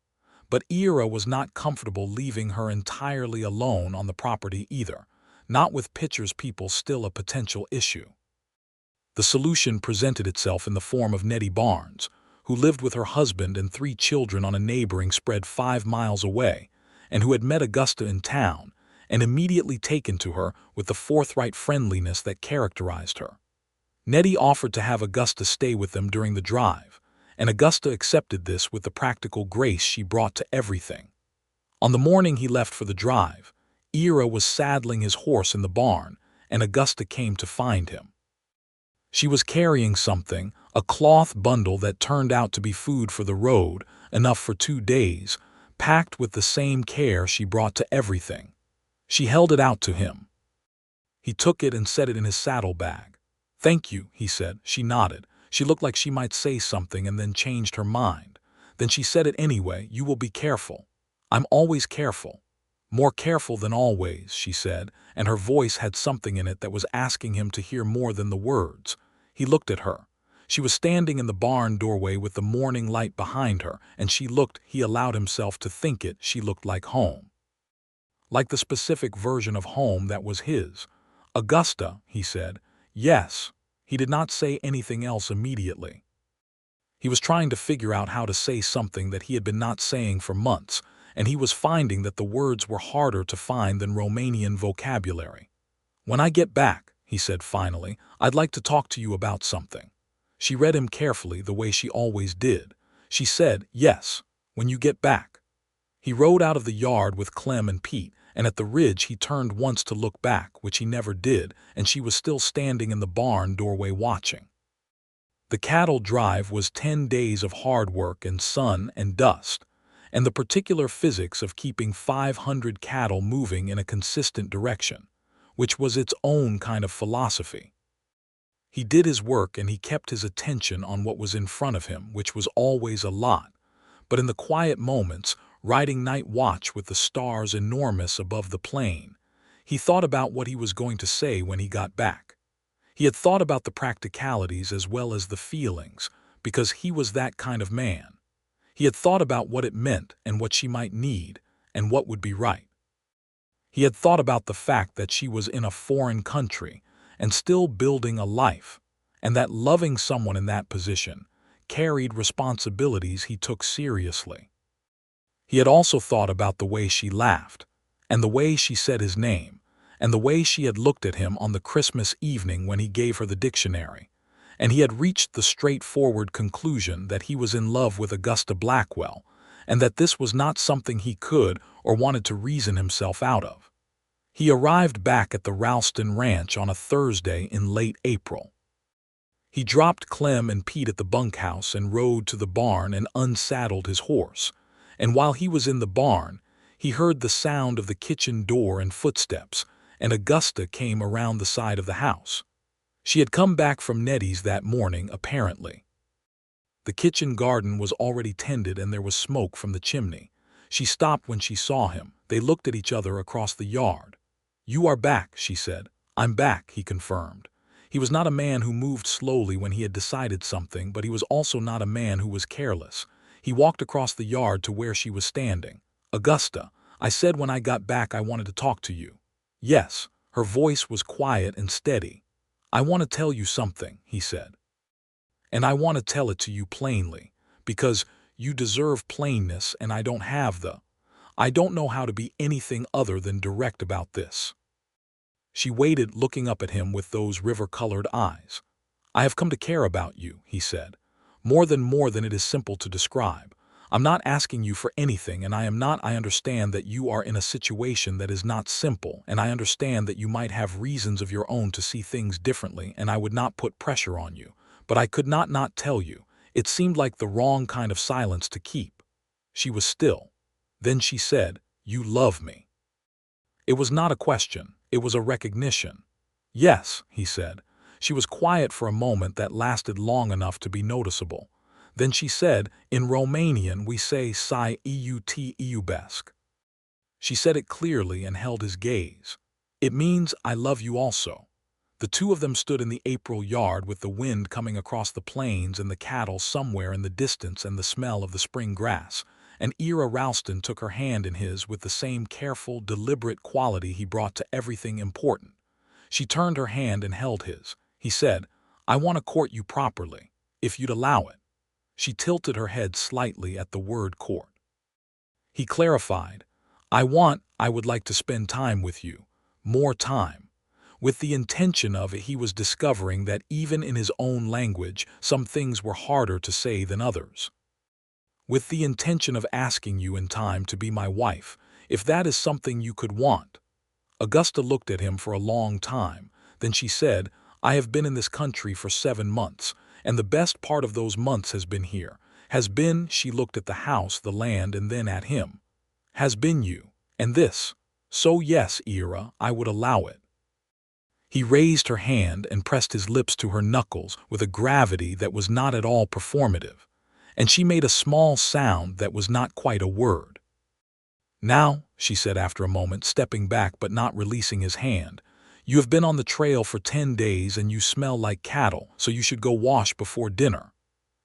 A: but Ira was not comfortable leaving her entirely alone on the property either, not with Pitcher's people still a potential issue. The solution presented itself in the form of Nettie Barnes, who lived with her husband and 3 children on a neighboring spread 5 miles away, and who had met Augusta in town and immediately taken to her with the forthright friendliness that characterized her. Nettie offered to have Augusta stay with them during the drive, and Augusta accepted this with the practical grace she brought to everything. On the morning he left for the drive, Ira was saddling his horse in the barn, and Augusta came to find him. She was carrying something, a cloth bundle that turned out to be food for the road, enough for 2 days, packed with the same care she brought to everything. She held it out to him. He took it and set it in his saddlebag. "Thank you," he said. She nodded. She looked like she might say something and then changed her mind. Then she said it anyway. "You will be careful." "I'm always careful." "More careful than always," she said, and her voice had something in it that was asking him to hear more than the words. He looked at her. She was standing in the barn doorway with the morning light behind her, and he allowed himself to think she looked like home. Like the specific version of home that was his. "Augusta," he said. "Yes." He did not say anything else immediately. He was trying to figure out how to say something that he had been not saying for months, and he was finding that the words were harder to find than Romanian vocabulary. "When I get back," he said finally, "I'd like to talk to you about something." She read him carefully the way she always did. She said, "Yes, when you get back." He rode out of the yard with Clem and Pete, and at the ridge he turned once to look back, which he never did, and she was still standing in the barn doorway watching. The cattle drive was 10 days of hard work and sun and dust, and the particular physics of keeping 500 cattle moving in a consistent direction, which was its own kind of philosophy. He did his work and he kept his attention on what was in front of him, which was always a lot, but in the quiet moments, riding night watch with the stars enormous above the plain, he thought about what he was going to say when he got back. He had thought about the practicalities as well as the feelings, because he was that kind of man. He had thought about what it meant and what she might need and what would be right. He had thought about the fact that she was in a foreign country and still building a life, and that loving someone in that position carried responsibilities he took seriously. He had also thought about the way she laughed, and the way she said his name, and the way she had looked at him on the Christmas evening when he gave her the dictionary, and he had reached the straightforward conclusion that he was in love with Augusta Blackwell, and that this was not something he could or wanted to reason himself out of. He arrived back at the Ralston ranch on a Thursday in late April. He dropped Clem and Pete at the bunkhouse and rode to the barn and unsaddled his horse, and while he was in the barn, he heard the sound of the kitchen door and footsteps, and Augusta came around the side of the house. She had come back from Nettie's that morning, apparently. The kitchen garden was already tended and there was smoke from the chimney. She stopped when she saw him. They looked at each other across the yard. "You are back," she said. "I'm back," he confirmed. He was not a man who moved slowly when he had decided something, but he was also not a man who was careless. He walked across the yard to where she was standing. "Augusta, I said when I got back I wanted to talk to you." "Yes." Her voice was quiet and steady. "I want to tell you something," he said. "And I want to tell it to you plainly, because you deserve plainness and I don't know how to be anything other than direct about this." She waited, looking up at him with those river-colored eyes. "I have come to care about you," he said. More than it is simple to describe. I'm not asking you for anything, and I understand that you are in a situation that is not simple, and I understand that you might have reasons of your own to see things differently, and I would not put pressure on you. But I could not tell you. It seemed like the wrong kind of silence to keep." She was still. Then she said, "You love me." It was not a question, it was a recognition. "Yes," he said. She was quiet for a moment that lasted long enough to be noticeable. Then she said, "In Romanian we say "Sai eut iubesc." She said it clearly and held his gaze. "It means I love you also." The two of them stood in the April yard with the wind coming across the plains and the cattle somewhere in the distance and the smell of the spring grass, and Ira Ralston took her hand in his with the same careful, deliberate quality he brought to everything important. She turned her hand and held his. He said, "I want to court you properly, if you'd allow it." She tilted her head slightly at the word court. He clarified, I would like to spend time with you, more time." With the intention of it, he was discovering that even in his own language, some things were harder to say than others. "With the intention of asking you in time to be my wife, if that is something you could want." Augusta looked at him for a long time. Then she said, "I have been in this country for 7 months, and the best part of those months has been here. Has been," she looked at the house, the land, and then at him. "Has been you, and this. So yes, Ira, I would allow it." He raised her hand and pressed his lips to her knuckles with a gravity that was not at all performative, and she made a small sound that was not quite a word. "Now," she said after a moment, stepping back but not releasing his hand, "you have been on the trail for 10 days and you smell like cattle, so you should go wash before dinner."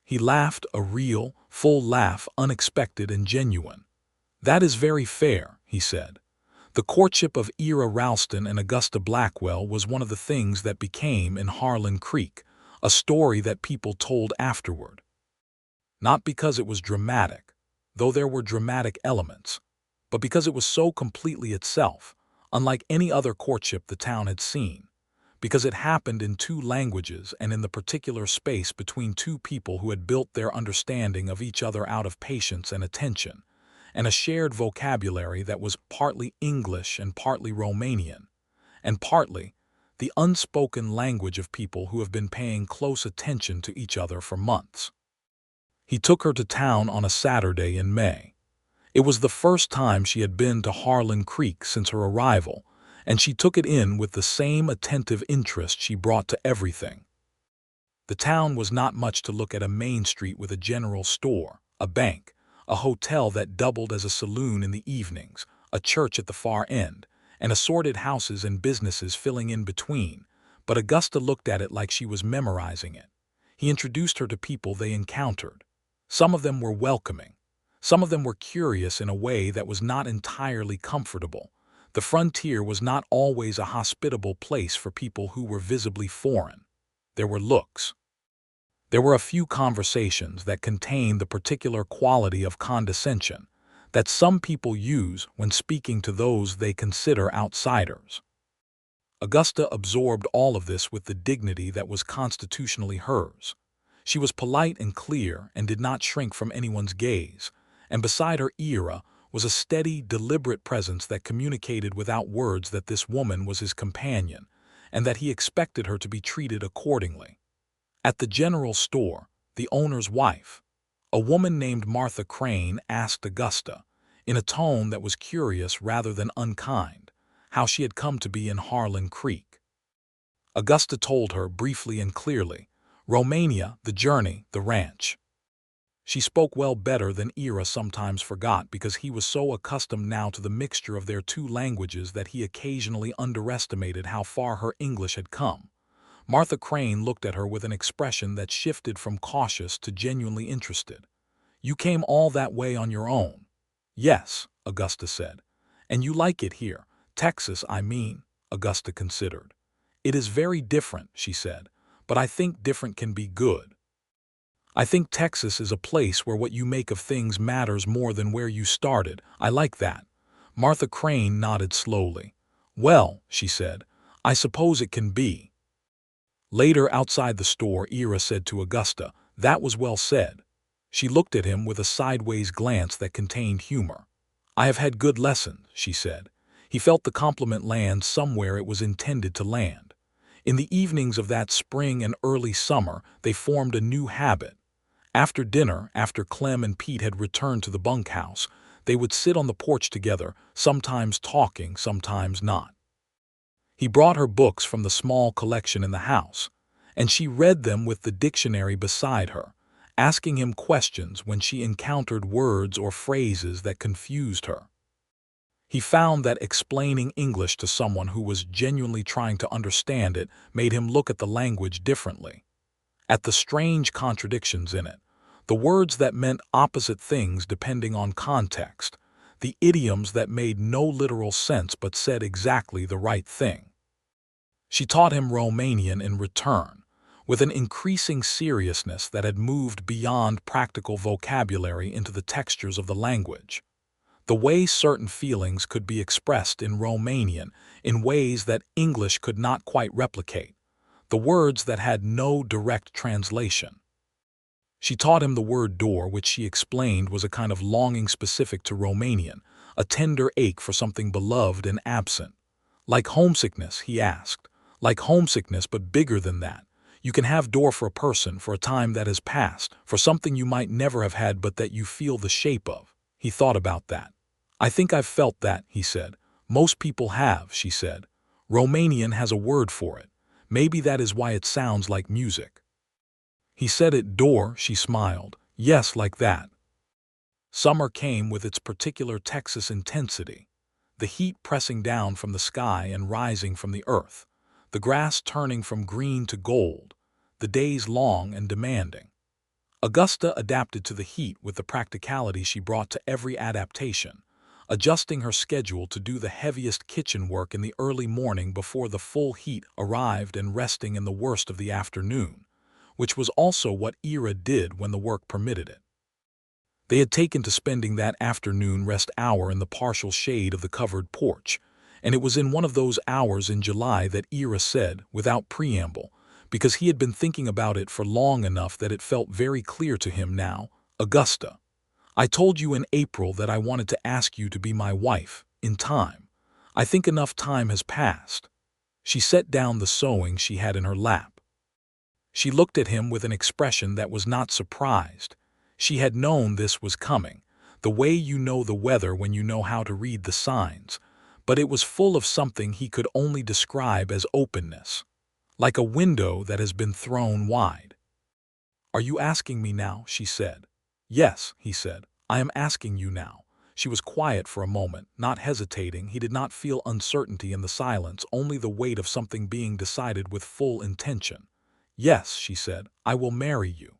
A: He laughed, a real, full laugh, unexpected and genuine. "That is very fair," he said. The courtship of Ira Ralston and Augusta Blackwell was one of the things that became in Harlan Creek, a story that people told afterward. Not because it was dramatic, though there were dramatic elements, but because it was so completely itself, unlike any other courtship the town had seen, because it happened in two languages and in the particular space between two people who had built their understanding of each other out of patience and attention, and a shared vocabulary that was partly English and partly Romanian, and partly the unspoken language of people who have been paying close attention to each other for months. He took her to town on a Saturday in May. It was the first time she had been to Harlan Creek since her arrival, and she took it in with the same attentive interest she brought to everything. The town was not much to look at: a main street with a general store, a bank, a hotel that doubled as a saloon in the evenings, a church at the far end, and assorted houses and businesses filling in between, but Augusta looked at it like she was memorizing it. He introduced her to people they encountered. Some of them were welcoming. Some of them were curious in a way that was not entirely comfortable. The frontier was not always a hospitable place for people who were visibly foreign. There were looks. There were a few conversations that contained the particular quality of condescension that some people use when speaking to those they consider outsiders. Augusta absorbed all of this with the dignity that was constitutionally hers. She was polite and clear and did not shrink from anyone's gaze, and beside her Ira was a steady, deliberate presence that communicated without words that this woman was his companion and that he expected her to be treated accordingly. At the general store, the owner's wife, a woman named Martha Crane, asked Augusta, in a tone that was curious rather than unkind, how she had come to be in Harlan Creek. Augusta told her briefly and clearly: Romania, the journey, the ranch. She spoke well, better than Ira sometimes forgot, because he was so accustomed now to the mixture of their two languages that he occasionally underestimated how far her English had come. Martha Crane looked at her with an expression that shifted from cautious to genuinely interested. "You came all that way on your own?" "Yes," Augusta said. "And you like it here? Texas, I mean," Augusta considered. "It is very different," she said, "but I think different can be good. I think Texas is a place where what you make of things matters more than where you started. I like that." Martha Crane nodded slowly. "Well," she said, "I suppose it can be." Later, outside the store, Ira said to Augusta, "That was well said." She looked at him with a sideways glance that contained humor. "I have had good lessons," she said. He felt the compliment land somewhere it was intended to land. In the evenings of that spring and early summer, they formed a new habit. After dinner, after Clem and Pete had returned to the bunkhouse, they would sit on the porch together, sometimes talking, sometimes not. He brought her books from the small collection in the house, and she read them with the dictionary beside her, asking him questions when she encountered words or phrases that confused her. He found that explaining English to someone who was genuinely trying to understand it made him look at the language differently, at the strange contradictions in it, the words that meant opposite things depending on context, the idioms that made no literal sense but said exactly the right thing. She taught him Romanian in return, with an increasing seriousness that had moved beyond practical vocabulary into the textures of the language. The way certain feelings could be expressed in Romanian in ways that English could not quite replicate, the words that had no direct translation. She taught him the word door, which she explained was a kind of longing specific to Romanian, a tender ache for something beloved and absent. "Like homesickness?" he asked. "Like homesickness, but bigger than that. You can have door for a person, for a time that has passed, for something you might never have had but that you feel the shape of." He thought about that. "I think I've felt that," he said. "Most people have," she said. "Romanian has a word for it. Maybe that is why it sounds like music." He said it, door, she smiled. "Yes, like that." Summer came with its particular Texas intensity, the heat pressing down from the sky and rising from the earth, the grass turning from green to gold, the days long and demanding. Augusta adapted to the heat with the practicality she brought to every adaptation, adjusting her schedule to do the heaviest kitchen work in the early morning before the full heat arrived and resting in the worst of the afternoon, which was also what Ira did when the work permitted it. They had taken to spending that afternoon rest hour in the partial shade of the covered porch, and it was in one of those hours in July that Ira said, without preamble, because he had been thinking about it for long enough that it felt very clear to him now, "Augusta, I told you in April that I wanted to ask you to be my wife, in time. I think enough time has passed." She set down the sewing she had in her lap. She looked at him with an expression that was not surprised. She had known this was coming, the way you know the weather when you know how to read the signs, but it was full of something he could only describe as openness, like a window that has been thrown wide. "Are you asking me now?" she said. "Yes," he said. "I am asking you now." She was quiet for a moment, not hesitating. He did not feel uncertainty in the silence, only the weight of something being decided with full intention. "Yes," she said, "I will marry you."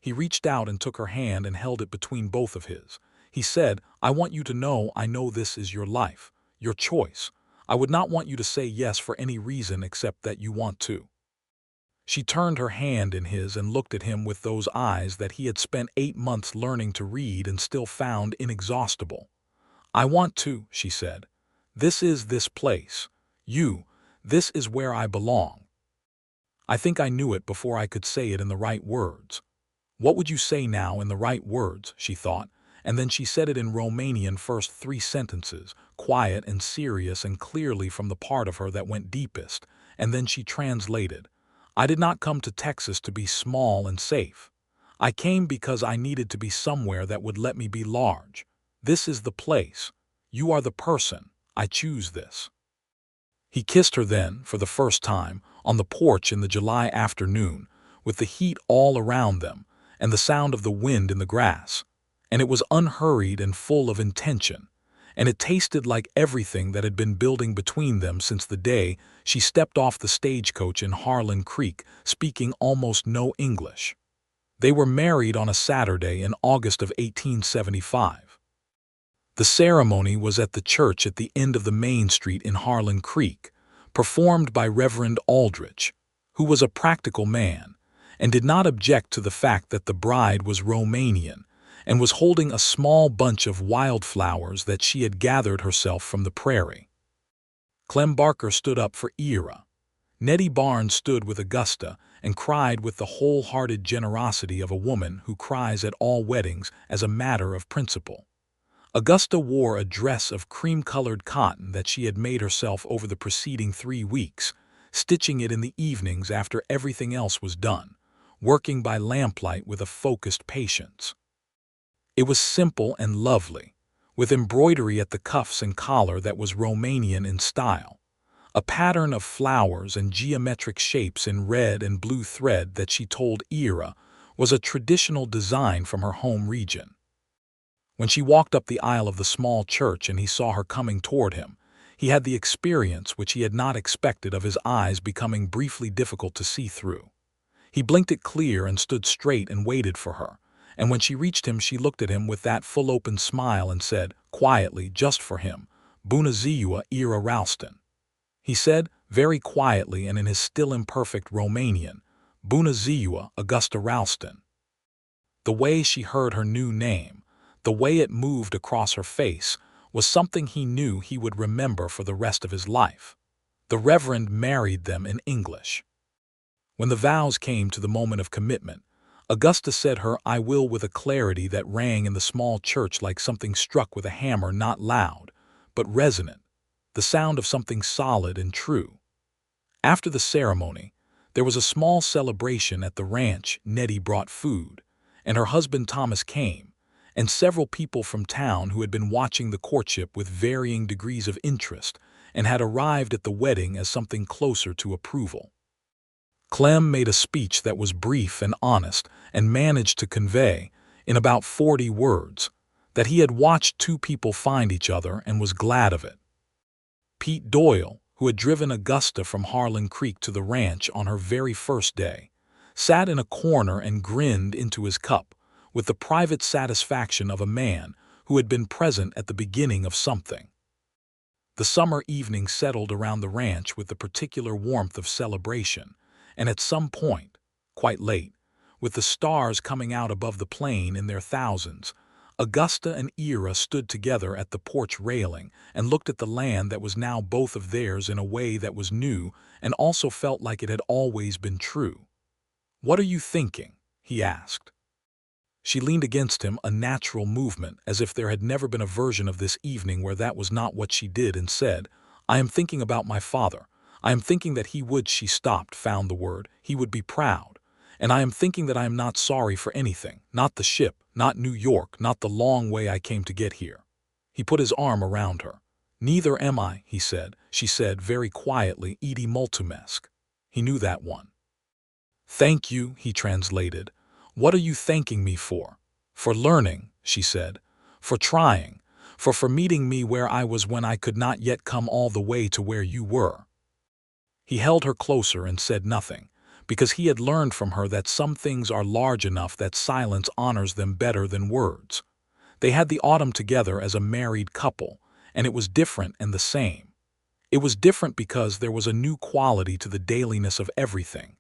A: He reached out and took her hand and held it between both of his. He said, "I want you to know I know this is your life, your choice. I would not want you to say yes for any reason except that you want to." She turned her hand in his and looked at him with those eyes that he had spent 8 months learning to read and still found inexhaustible. "I want to," she said. "This is this place. This is where I belong." I think I knew it before I could say it in the right words. What would you say now in the right words, she thought, and then she said it in Romanian first 3 sentences, quiet and serious and clearly from the part of her that went deepest, and then she translated. "I did not come to Texas to be small and safe. I came because I needed to be somewhere that would let me be large. This is the place. You are the person. I choose this." He kissed her then, for the first time, on the porch in the July afternoon, with the heat all around them, and the sound of the wind in the grass, and it was unhurried and full of intention, and it tasted like everything that had been building between them since the day she stepped off the stagecoach in Harlan Creek, speaking almost no English. They were married on a Saturday in August of 1875. The ceremony was at the church at the end of the main street in Harlan Creek, performed by Reverend Aldrich, who was a practical man, and did not object to the fact that the bride was Romanian and was holding a small bunch of wildflowers that she had gathered herself from the prairie. Clem Barker stood up for Ira. Nettie Barnes stood with Augusta and cried with the wholehearted generosity of a woman who cries at all weddings as a matter of principle. Augusta wore a dress of cream-colored cotton that she had made herself over the preceding 3 weeks, stitching it in the evenings after everything else was done, working by lamplight with a focused patience. It was simple and lovely, with embroidery at the cuffs and collar that was Romanian in style, a pattern of flowers and geometric shapes in red and blue thread that she told Ira was a traditional design from her home region. When she walked up the aisle of the small church and he saw her coming toward him, he had the experience which he had not expected of his eyes becoming briefly difficult to see through. He blinked it clear and stood straight and waited for her, and when she reached him she looked at him with that full open smile and said, quietly, just for him, "Bună ziua, Ira Ralston." He said, very quietly and in his still imperfect Romanian, "Bună ziua, Augusta Ralston." The way she heard her new name, the way it moved across her face, was something he knew he would remember for the rest of his life. The Reverend married them in English. When the vows came to the moment of commitment, Augusta said her "I will" with a clarity that rang in the small church like something struck with a hammer, not loud, but resonant, the sound of something solid and true. After the ceremony, there was a small celebration at the ranch. Nettie brought food, and her husband Thomas came, and several people from town who had been watching the courtship with varying degrees of interest and had arrived at the wedding as something closer to approval. Clem made a speech that was brief and honest and managed to convey, in about 40 words, that he had watched two people find each other and was glad of it. Pete Doyle, who had driven Augusta from Harlan Creek to the ranch on her very first day, sat in a corner and grinned into his cup with the private satisfaction of a man who had been present at the beginning of something. The summer evening settled around the ranch with the particular warmth of celebration, and at some point, quite late, with the stars coming out above the plain in their thousands, Augusta and Ira stood together at the porch railing and looked at the land that was now both of theirs in a way that was new and also felt like it had always been true. "What are you thinking?" he asked. She leaned against him, a natural movement, as if there had never been a version of this evening where that was not what she did, and said, "I am thinking about my father. I am thinking that he would," she stopped, found the word, "he would be proud. And I am thinking that I am not sorry for anything, not the ship, not New York, not the long way I came to get here." He put his arm around her. "Neither am I," he said. She said, very quietly, "Edie Multumesque." He knew that one. "Thank you," he translated. "What are you thanking me for?" "For learning," she said. "For trying. For meeting me where I was when I could not yet come all the way to where you were." He held her closer and said nothing, because he had learned from her that some things are large enough that silence honors them better than words. They had the autumn together as a married couple, and it was different and the same. It was different because there was a new quality to the dailiness of everything.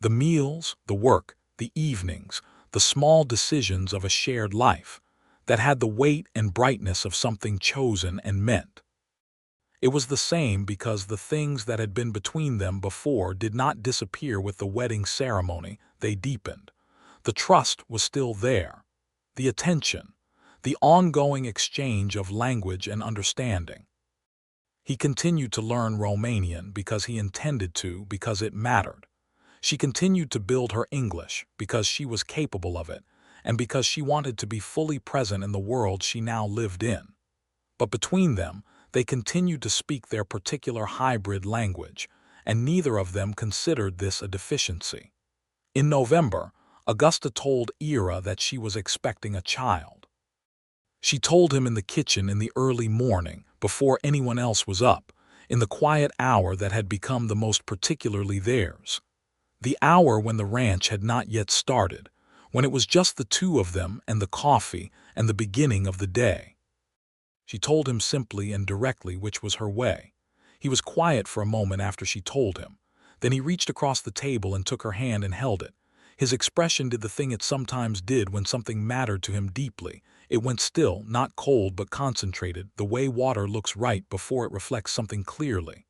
A: The meals, the work, the evenings, the small decisions of a shared life, that had the weight and brightness of something chosen and meant. It was the same because the things that had been between them before did not disappear with the wedding ceremony, they deepened. The trust was still there. The attention, the ongoing exchange of language and understanding. He continued to learn Romanian because he intended to, because it mattered. She continued to build her English because she was capable of it, and because she wanted to be fully present in the world she now lived in. But between them, they continued to speak their particular hybrid language, and neither of them considered this a deficiency. In November, Augusta told Ira that she was expecting a child. She told him in the kitchen in the early morning, before anyone else was up, in the quiet hour that had become the most particularly theirs. The hour when the ranch had not yet started, when it was just the two of them and the coffee and the beginning of the day. She told him simply and directly, which was her way. He was quiet for a moment after she told him. Then he reached across the table and took her hand and held it. His expression did the thing it sometimes did when something mattered to him deeply. It went still, not cold but concentrated, the way water looks right before it reflects something clearly.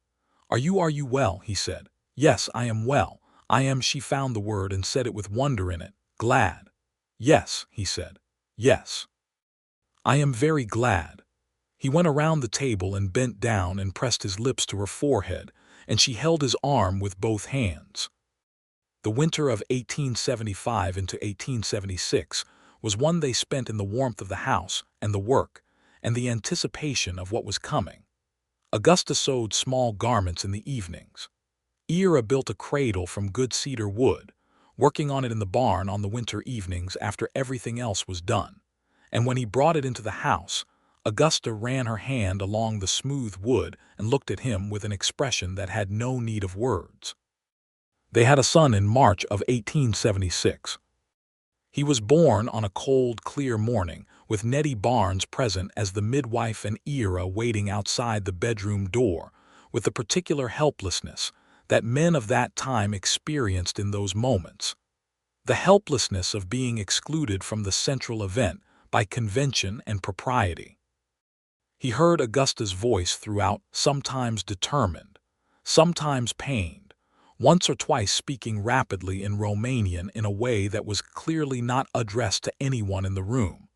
A: Are you well?" he said. "Yes, I am well. I am," she found the word and said it with wonder in it. "Glad." "Yes," he said. "Yes. I am very glad." He went around the table and bent down and pressed his lips to her forehead, and she held his arm with both hands. The winter of 1875 into 1876 was one they spent in the warmth of the house and the work and the anticipation of what was coming. Augusta sewed small garments in the evenings. Ira built a cradle from good cedar wood, working on it in the barn on the winter evenings after everything else was done. And when he brought it into the house, Augusta ran her hand along the smooth wood and looked at him with an expression that had no need of words. They had a son in March of 1876. He was born on a cold, clear morning, with Nettie Barnes present as the midwife and Ira waiting outside the bedroom door, with the particular helplessness that men of that time experienced in those moments. The helplessness of being excluded from the central event by convention and propriety. He heard Augusta's voice throughout, sometimes determined, sometimes pained, once or twice speaking rapidly in Romanian in a way that was clearly not addressed to anyone in the room.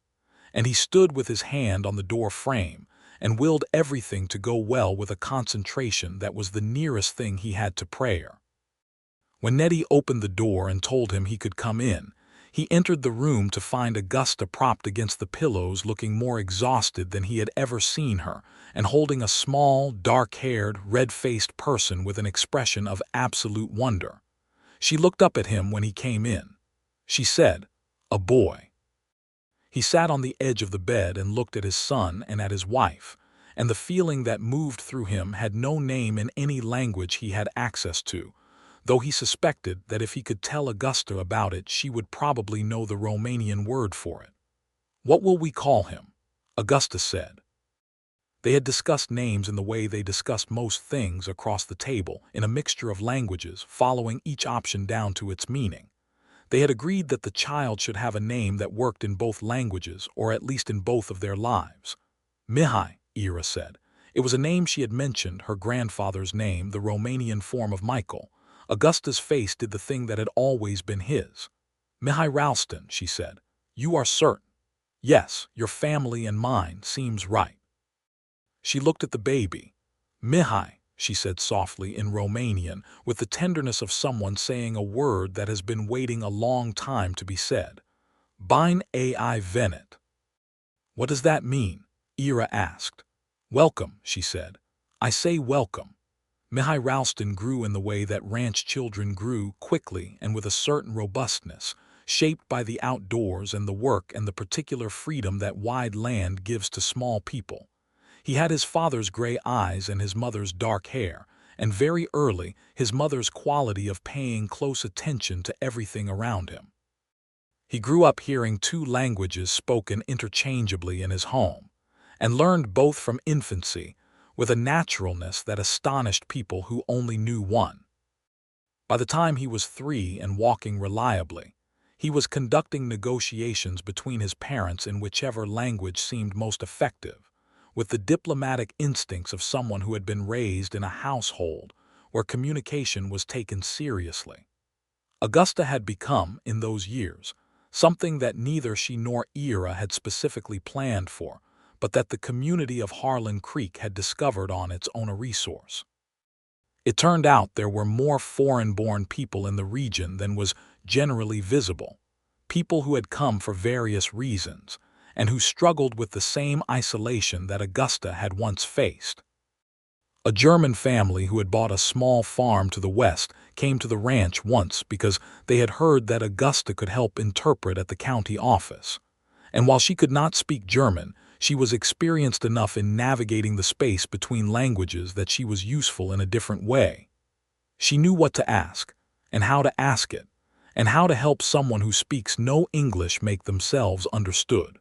A: And he stood with his hand on the door frame and willed everything to go well with a concentration that was the nearest thing he had to prayer. When Nettie opened the door and told him he could come in, he entered the room to find Augusta propped against the pillows, looking more exhausted than he had ever seen her, and holding a small, dark-haired, red-faced person with an expression of absolute wonder. She looked up at him when he came in. She said, "A boy." He sat on the edge of the bed and looked at his son and at his wife, and the feeling that moved through him had no name in any language he had access to, though he suspected that if he could tell Augusta about it, she would probably know the Romanian word for it. "What will we call him?" Augusta said. They had discussed names in the way they discussed most things across the table, in a mixture of languages, following each option down to its meaning. They had agreed that the child should have a name that worked in both languages, or at least in both of their lives. Mihai, Ira said. It was a name she had mentioned, her grandfather's name, the Romanian form of Michael. Augusta's face did the thing that had always been his. "Mihai Ralston," she said. "You are certain?" "Yes, your family and mine seems right." She looked at the baby. "Mihai," she said softly in Romanian, with the tenderness of someone saying a word that has been waiting a long time to be said. "Bine ai venit." "What does that mean?" Ira asked. "Welcome," she said. "I say welcome." Mihai Ralston grew in the way that ranch children grew, quickly and with a certain robustness, shaped by the outdoors and the work and the particular freedom that wide land gives to small people. He had his father's gray eyes and his mother's dark hair, and very early his mother's quality of paying close attention to everything around him. He grew up hearing two languages spoken interchangeably in his home, and learned both from infancy, with a naturalness that astonished people who only knew one. By the time he was 3 and walking reliably, he was conducting negotiations between his parents in whichever language seemed most effective, with the diplomatic instincts of someone who had been raised in a household where communication was taken seriously. Augusta had become, in those years, something that neither she nor Ira had specifically planned for, but that the community of Harlan Creek had discovered on its own a resource. It turned out there were more foreign-born people in the region than was generally visible, people who had come for various reasons, and who struggled with the same isolation that Augusta had once faced. A German family who had bought a small farm to the west came to the ranch once because they had heard that Augusta could help interpret at the county office. And while she could not speak German, she was experienced enough in navigating the space between languages that she was useful in a different way. She knew what to ask, and how to ask it, and how to help someone who speaks no English make themselves understood.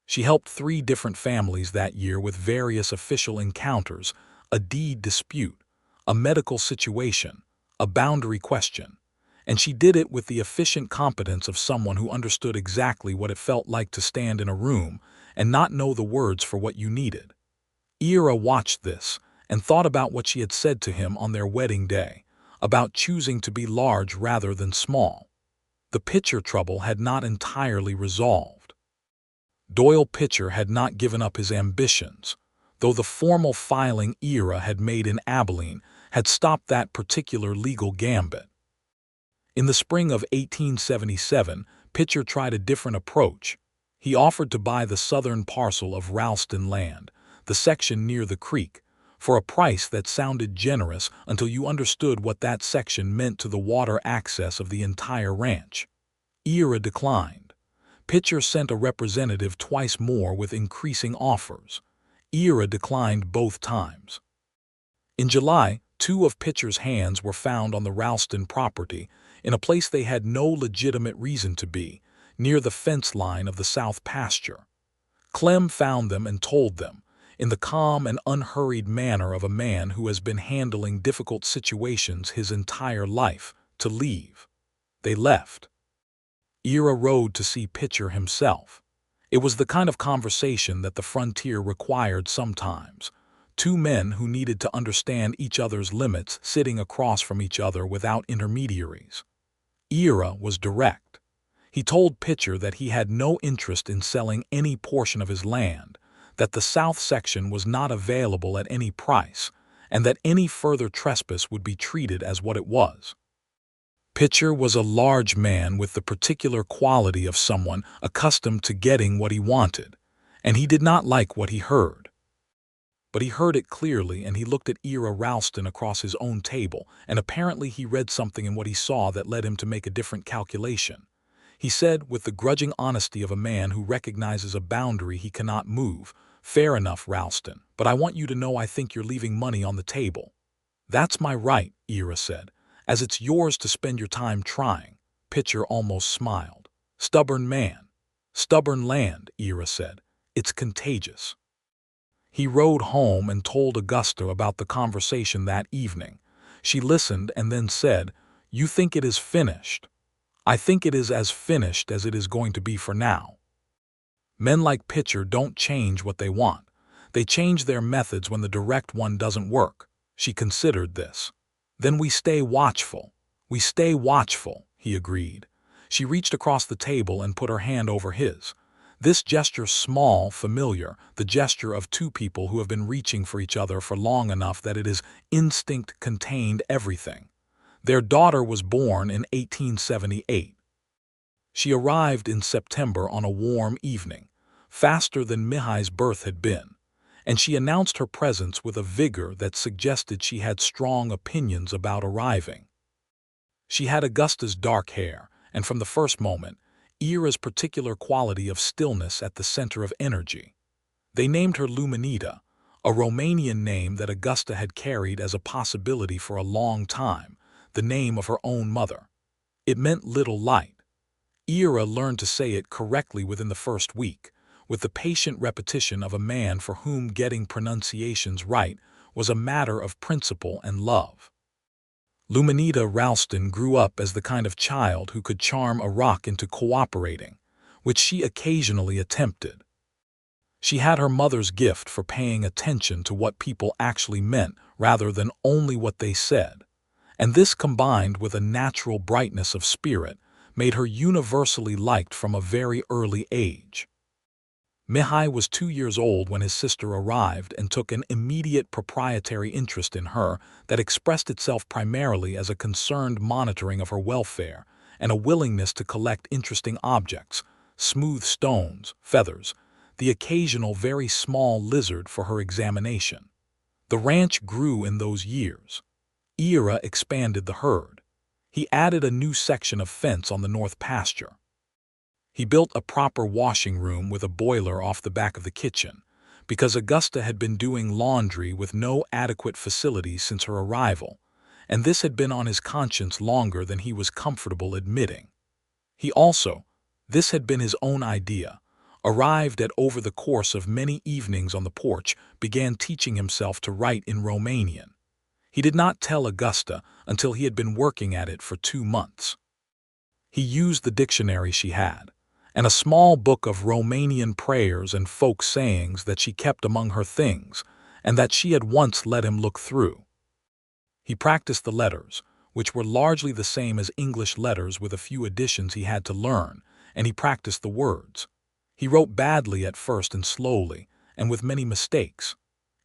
A: She helped 3 different families that year with various official encounters, a deed dispute, a medical situation, a boundary question, and she did it with the efficient competence of someone who understood exactly what it felt like to stand in a room and not know the words for what you needed. Ira watched this and thought about what she had said to him on their wedding day, about choosing to be large rather than small. The Pitcher trouble had not entirely resolved. Doyle Pitcher had not given up his ambitions, though the formal filing Ira had made in Abilene had stopped that particular legal gambit. In the spring of 1877, Pitcher tried a different approach. He offered to buy the southern parcel of Ralston land, the section near the creek, for a price that sounded generous until you understood what that section meant to the water access of the entire ranch. Ira declined. Pitcher sent a representative twice more with increasing offers. Ira declined both times. In July, 2 of Pitcher's hands were found on the Ralston property in a place they had no legitimate reason to be, near the fence line of the south pasture. Clem found them and told them, in the calm and unhurried manner of a man who has been handling difficult situations his entire life, to leave. They left. Ira rode to see Pitcher himself. It was the kind of conversation that the frontier required sometimes. 2 men who needed to understand each other's limits sitting across from each other without intermediaries. Ira was direct. He told Pitcher that he had no interest in selling any portion of his land, that the south section was not available at any price, and that any further trespass would be treated as what it was. Pitcher was a large man with the particular quality of someone accustomed to getting what he wanted, and he did not like what he heard. But he heard it clearly, and he looked at Ira Ralston across his own table, and apparently he read something in what he saw that led him to make a different calculation. He said with the grudging honesty of a man who recognizes a boundary he cannot move, "Fair enough, Ralston, but I want you to know I think you're leaving money on the table." "That's my right," Ira said, "as it's yours to spend your time trying." Pitcher almost smiled. "Stubborn man." "Stubborn land," Ira said. "It's contagious." He rode home and told Augusta about the conversation that evening. She listened and then said, "You think it is finished? I think it is as finished as it is going to be for now." Men like Pitcher don't change what they want. They change their methods when the direct one doesn't work. She considered this. "Then we stay watchful." "We stay watchful," he agreed. She reached across the table and put her hand over his. This gesture, small, familiar, the gesture of two people who have been reaching for each other for long enough that it is instinct, contained everything. Their daughter was born in 1878. She arrived in September on a warm evening, faster than Mihai's birth had been, and she announced her presence with a vigor that suggested she had strong opinions about arriving. She had Augusta's dark hair, and from the first moment, Ira's particular quality of stillness at the center of energy. They named her Luminita, a Romanian name that Augusta had carried as a possibility for a long time, the name of her own mother. It meant little light. Ira learned to say it correctly within the first week, with the patient repetition of a man for whom getting pronunciations right was a matter of principle and love. Luminita Ralston grew up as the kind of child who could charm a rock into cooperating, which she occasionally attempted. She had her mother's gift for paying attention to what people actually meant rather than only what they said, and this combined with a natural brightness of spirit made her universally liked from a very early age. Mihai was 2 years old when his sister arrived and took an immediate proprietary interest in her that expressed itself primarily as a concerned monitoring of her welfare and a willingness to collect interesting objects, smooth stones, feathers, the occasional very small lizard for her examination. The ranch grew in those years. Ira expanded the herd. He added a new section of fence on the north pasture. He built a proper washing room with a boiler off the back of the kitchen, because Augusta had been doing laundry with no adequate facilities since her arrival, and this had been on his conscience longer than he was comfortable admitting. He also, this had been his own idea, arrived at over the course of many evenings on the porch, began teaching himself to write in Romanian. He did not tell Augusta until he had been working at it for 2 months. He used the dictionary she had, and a small book of Romanian prayers and folk sayings that she kept among her things, and that she had once let him look through. He practiced the letters, which were largely the same as English letters with a few additions he had to learn, and he practiced the words. He wrote badly at first and slowly, and with many mistakes.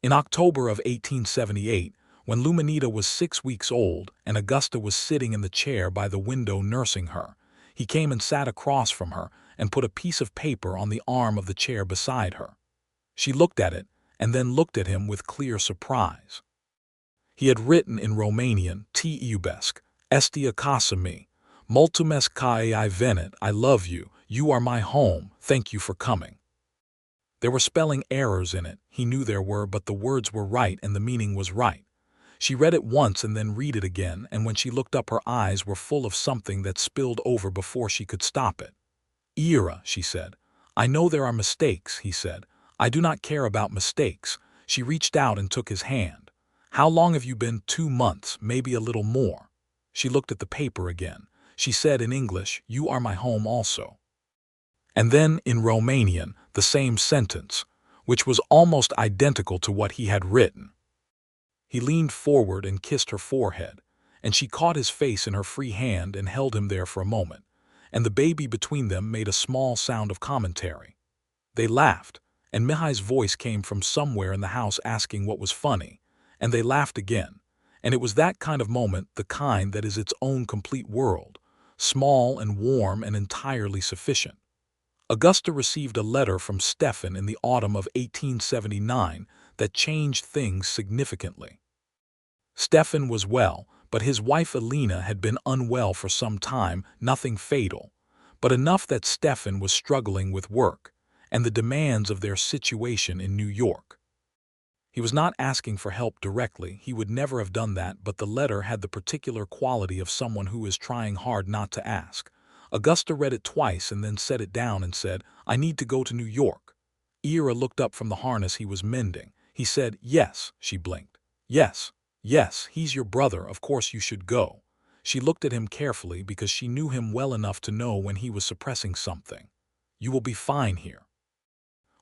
A: In October of 1878, when Luminita was 6 weeks old and Augusta was sitting in the chair by the window nursing her, he came and sat across from her and put a piece of paper on the arm of the chair beside her. She looked at it and then looked at him with clear surprise. He had written in Romanian, "Te iubesc, este acasă mea, mulțumesc că ai venit, I love you, you are my home, thank you for coming." There were spelling errors in it, he knew there were, but the words were right and the meaning was right. She read it once and then read it again, and when she looked up her eyes were full of something that spilled over before she could stop it. "Ira," she said. "I know there are mistakes," he said. "I do not care about mistakes." She reached out and took his hand. "How long have you been?" 2 months, maybe a little more. She looked at the paper again. She said in English, "You are my home also." And then in Romanian, the same sentence, which was almost identical to what he had written. He leaned forward and kissed her forehead, and she caught his face in her free hand and held him there for a moment, and the baby between them made a small sound of commentary. They laughed, and Mihai's voice came from somewhere in the house asking what was funny, and they laughed again, and it was that kind of moment, the kind that is its own complete world, small and warm and entirely sufficient. Augusta received a letter from Stefan in the autumn of 1879 that changed things significantly. Stefan was well, but his wife Elena had been unwell for some time, nothing fatal, but enough that Stefan was struggling with work and the demands of their situation in New York. He was not asking for help directly, he would never have done that, but the letter had the particular quality of someone who is trying hard not to ask. Augusta read it twice and then set it down and said, "I need to go to New York." Ira looked up from the harness he was mending. He said, "Yes," she blinked. "Yes, yes, he's your brother, of course you should go." She looked at him carefully because she knew him well enough to know when he was suppressing something. "You will be fine here.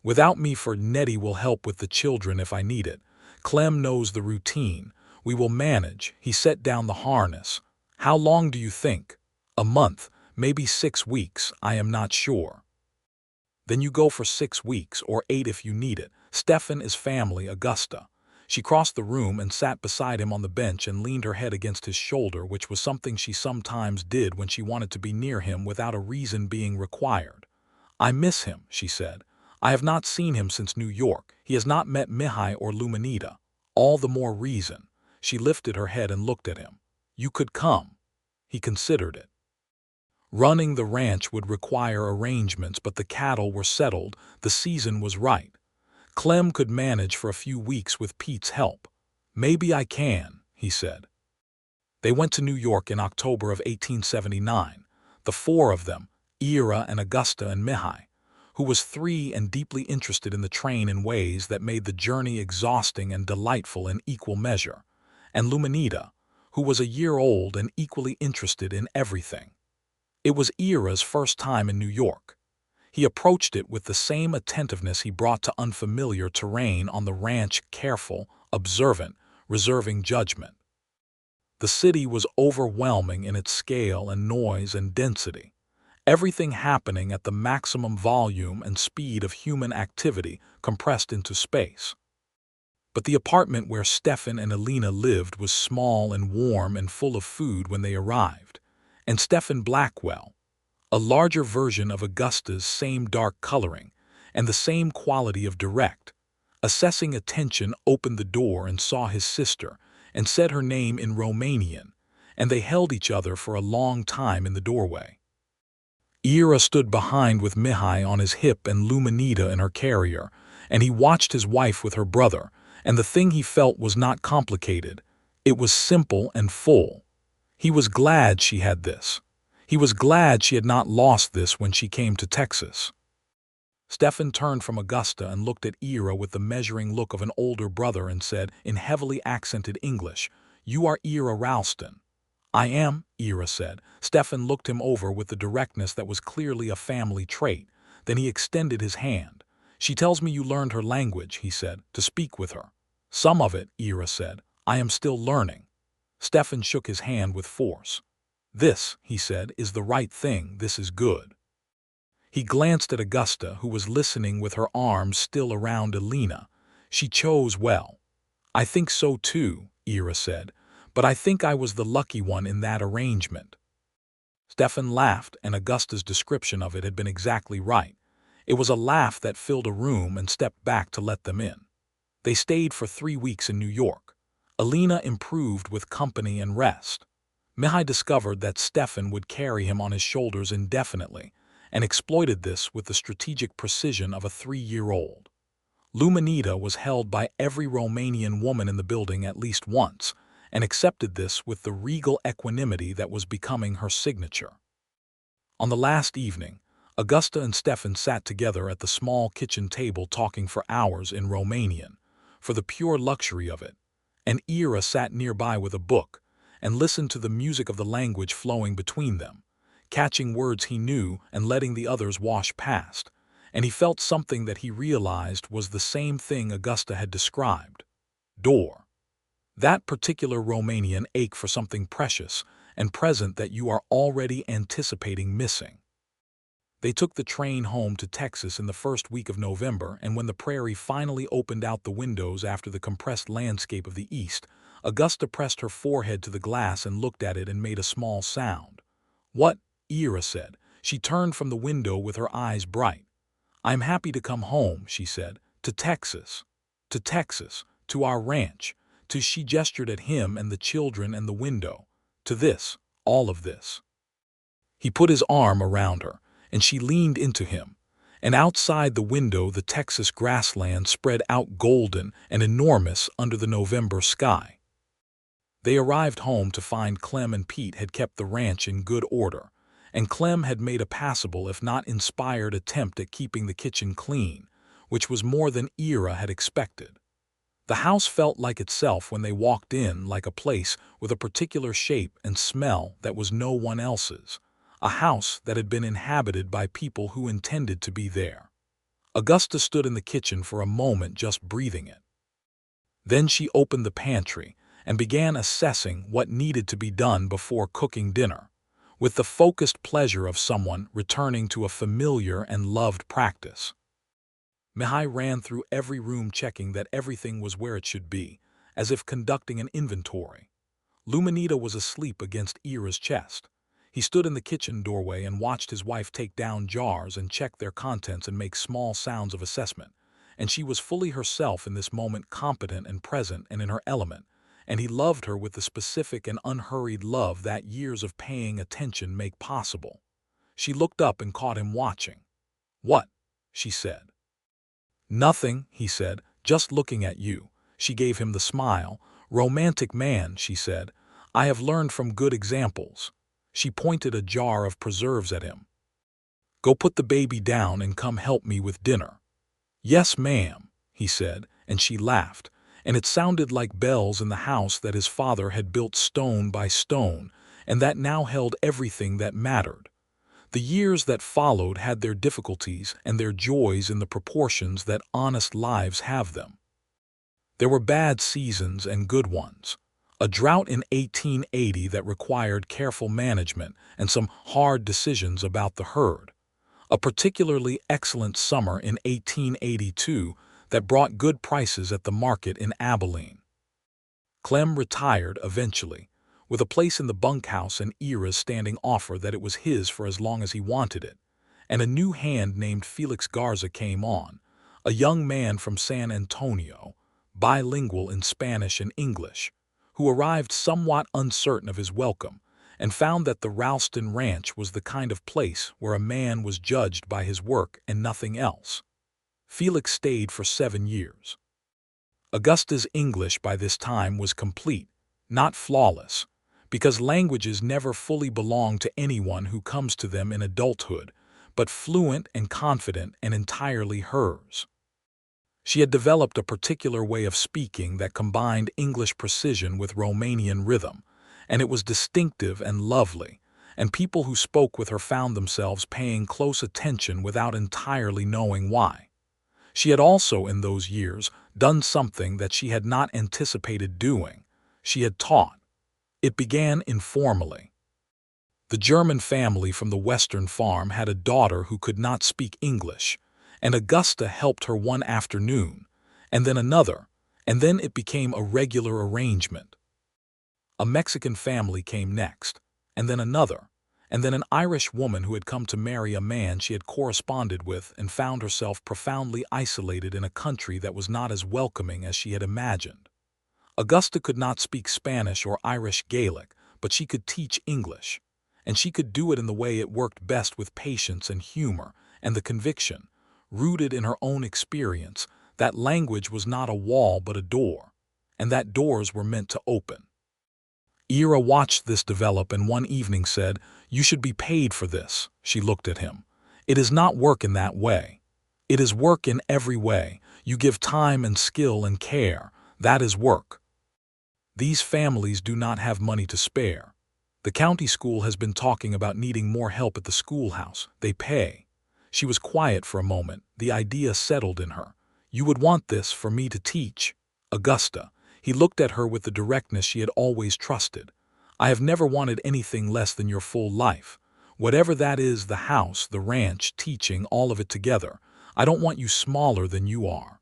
A: Without me, for Nettie will help with the children if I need it. Clem knows the routine. We will manage." He set down the harness. "How long do you think?" "A month, maybe 6 weeks, I am not sure." "Then you go for 6 weeks, or 8 if you need it. Stefan is family, Augusta." She crossed the room and sat beside him on the bench and leaned her head against his shoulder, which was something she sometimes did when she wanted to be near him without a reason being required. "I miss him," she said. "I have not seen him since New York. He has not met Mihai or Luminita. All the more reason." She lifted her head and looked at him. "You could come." He considered it. Running the ranch would require arrangements, but the cattle were settled, the season was right. Clem could manage for a few weeks with Pete's help. "Maybe I can," he said. They went to New York in October of 1879, the 4 of them, Ira and Augusta and Mihai, who was 3 and deeply interested in the train in ways that made the journey exhausting and delightful in equal measure, and Luminita, who was a year old and equally interested in everything. It was Ira's first time in New York. He approached it with the same attentiveness he brought to unfamiliar terrain on the ranch, careful, observant, reserving judgment. The city was overwhelming in its scale and noise and density, everything happening at the maximum volume and speed of human activity compressed into space. But the apartment where Stefan and Alina lived was small and warm and full of food when they arrived, and Stefan Blackwell, a larger version of Augusta's same dark coloring and the same quality of direct, assessing attention, opened the door and saw his sister and said her name in Romanian, and they held each other for a long time in the doorway. Ira stood behind with Mihai on his hip and Luminita in her carrier, and he watched his wife with her brother, and the thing he felt was not complicated. It was simple and full. He was glad she had this. He was glad she had not lost this when she came to Texas. Stefan turned from Augusta and looked at Ira with the measuring look of an older brother and said, in heavily accented English, "You are Ira Ralston." "I am," Ira said. Stefan looked him over with the directness that was clearly a family trait. Then he extended his hand. "She tells me you learned her language," he said, "to speak with her." "Some of it," Ira said. "I am still learning." Stefan shook his hand with force. "This," he said, "is the right thing. This is good." He glanced at Augusta, who was listening with her arms still around Alina. "She chose well." "I think so too," Ira said, "but I think I was the lucky one in that arrangement." Stefan laughed, and Augusta's description of it had been exactly right. It was a laugh that filled a room and stepped back to let them in. They stayed for 3 weeks in New York. Alina improved with company and rest. Mihai discovered that Stefan would carry him on his shoulders indefinitely, and exploited this with the strategic precision of a 3-year-old. Luminita was held by every Romanian woman in the building at least once, and accepted this with the regal equanimity that was becoming her signature. On the last evening, Augusta and Stefan sat together at the small kitchen table talking for hours in Romanian, for the pure luxury of it, and Ira sat nearby with a book, and listened to the music of the language flowing between them, catching words he knew and letting the others wash past, and he felt something that he realized was the same thing Augusta had described. Door. That particular Romanian ache for something precious and present that you are already anticipating missing. They took the train home to Texas in the first week of November, and when the prairie finally opened out the windows after the compressed landscape of the east, Augusta pressed her forehead to the glass and looked at it and made a small sound. "What?" Ira said. She turned from the window with her eyes bright. "I'm happy to come home," she said, "to Texas. To Texas, to our ranch, to—" she gestured at him and the children and the window, "to this, all of this." He put his arm around her. and she leaned into him. And outside the window the Texas grassland spread out golden and enormous under the November sky. They arrived home to find Clem and Pete had kept the ranch in good order, and Clem had made a passable if not inspired attempt at keeping the kitchen clean, which was more than Ira had expected. The house felt like itself when they walked in, like a place with a particular shape and smell that was no one else's, a house that had been inhabited by people who intended to be there. Augusta stood in the kitchen for a moment just breathing it. Then she opened the pantry and began assessing what needed to be done before cooking dinner, with the focused pleasure of someone returning to a familiar and loved practice. Mihai ran through every room checking that everything was where it should be, as if conducting an inventory. Luminita was asleep against Ira's chest. He stood in the kitchen doorway and watched his wife take down jars and check their contents and make small sounds of assessment. And she was fully herself in this moment, competent and present and in her element, and he loved her with the specific and unhurried love that years of paying attention make possible. She looked up and caught him watching. "What?" she said. "Nothing," he said, "just looking at you." She gave him the smile. "Romantic man," she said. "I have learned from good examples." She pointed a jar of preserves at him. "Go put the baby down and come help me with dinner." "Yes, ma'am," he said, and she laughed, and it sounded like bells in the house that his father had built stone by stone, and that now held everything that mattered. The years that followed had their difficulties and their joys in the proportions that honest lives have them. There were bad seasons and good ones. A drought in 1880 that required careful management and some hard decisions about the herd. A particularly excellent summer in 1882 that brought good prices at the market in Abilene. Clem retired eventually, with a place in the bunkhouse and Ira's standing offer that it was his for as long as he wanted it, and a new hand named Felix Garza came on, a young man from San Antonio, bilingual in Spanish and English, who arrived somewhat uncertain of his welcome and found that the Ralston Ranch was the kind of place where a man was judged by his work and nothing else. Felix stayed for 7 years. Augusta's English by this time was complete, not flawless, because languages never fully belong to anyone who comes to them in adulthood, but fluent and confident and entirely hers. She had developed a particular way of speaking that combined English precision with Romanian rhythm, and it was distinctive and lovely, and people who spoke with her found themselves paying close attention without entirely knowing why. She had also, in those years, done something that she had not anticipated doing. She had taught. It began informally. The German family from the western farm had a daughter who could not speak English, and Augusta helped her one afternoon, and then another, and then it became a regular arrangement. A Mexican family came next, and then another, and then an Irish woman who had come to marry a man she had corresponded with and found herself profoundly isolated in a country that was not as welcoming as she had imagined. Augusta could not speak Spanish or Irish Gaelic, but she could teach English, and she could do it in the way it worked best, with patience and humor and the conviction, rooted in her own experience, that language was not a wall but a door, and that doors were meant to open. Ira watched this develop and one evening said, "You should be paid for this." She looked at him. "It is not work in that way. It is work in every way. You give time and skill and care. That is work. These families do not have money to spare. The county school has been talking about needing more help at the schoolhouse. They pay." She was quiet for a moment. The idea settled in her. "You would want this for me to teach, Augusta." He looked at her with the directness she had always trusted. "I have never wanted anything less than your full life. Whatever that is, the house, the ranch, teaching, all of it together. I don't want you smaller than you are."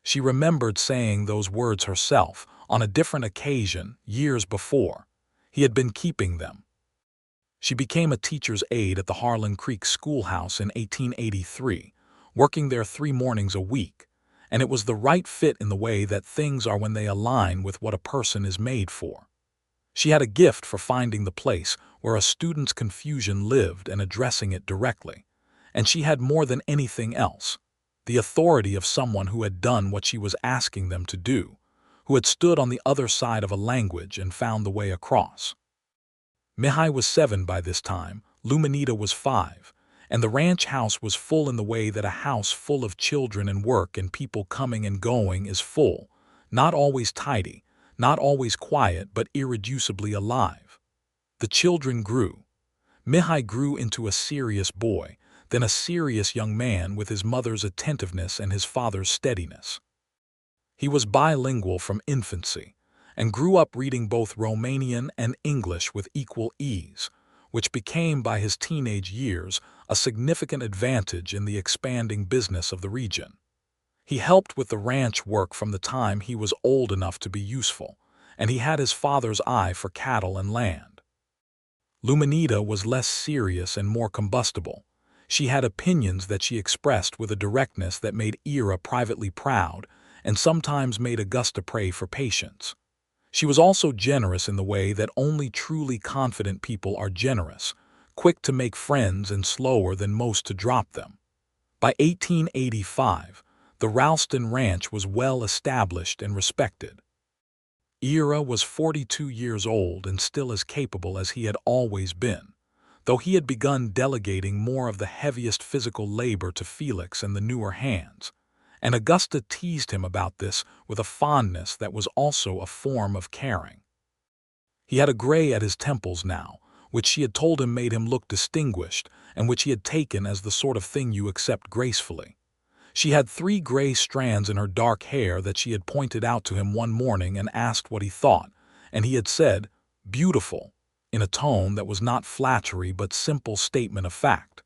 A: She remembered saying those words herself on a different occasion years before. He had been keeping them. She became a teacher's aide at the Harlan Creek schoolhouse in 1883, working there 3 mornings a week, and it was the right fit in the way that things are when they align with what a person is made for. She had a gift for finding the place where a student's confusion lived and addressing it directly. And she had more than anything else, the authority of someone who had done what she was asking them to do, who had stood on the other side of a language and found the way across. Mihai was 7 by this time, Luminita was 5, and the ranch house was full in the way that a house full of children and work and people coming and going is full, not always tidy, not always quiet, but irreducibly alive. The children grew. Mihai grew into a serious boy, then a serious young man with his mother's attentiveness and his father's steadiness. He was bilingual from infancy, and grew up reading both Romanian and English with equal ease, which became by his teenage years a significant advantage in the expanding business of the region. He helped with the ranch work from the time he was old enough to be useful, and he had his father's eye for cattle and land. Luminita was less serious and more combustible. She had opinions that she expressed with a directness that made Ira privately proud and sometimes made Augusta pray for patience. She was also generous in the way that only truly confident people are generous, quick to make friends and slower than most to drop them. By 1885, the Ralston Ranch was well established and respected. Ira was 42 years old and still as capable as he had always been, though he had begun delegating more of the heaviest physical labor to Felix and the newer hands, and Augusta teased him about this with a fondness that was also a form of caring. He had a gray at his temples now, which she had told him made him look distinguished and which he had taken as the sort of thing you accept gracefully. She had 3 gray strands in her dark hair that she had pointed out to him one morning and asked what he thought, and he had said, "Beautiful," in a tone that was not flattery but simple statement of fact.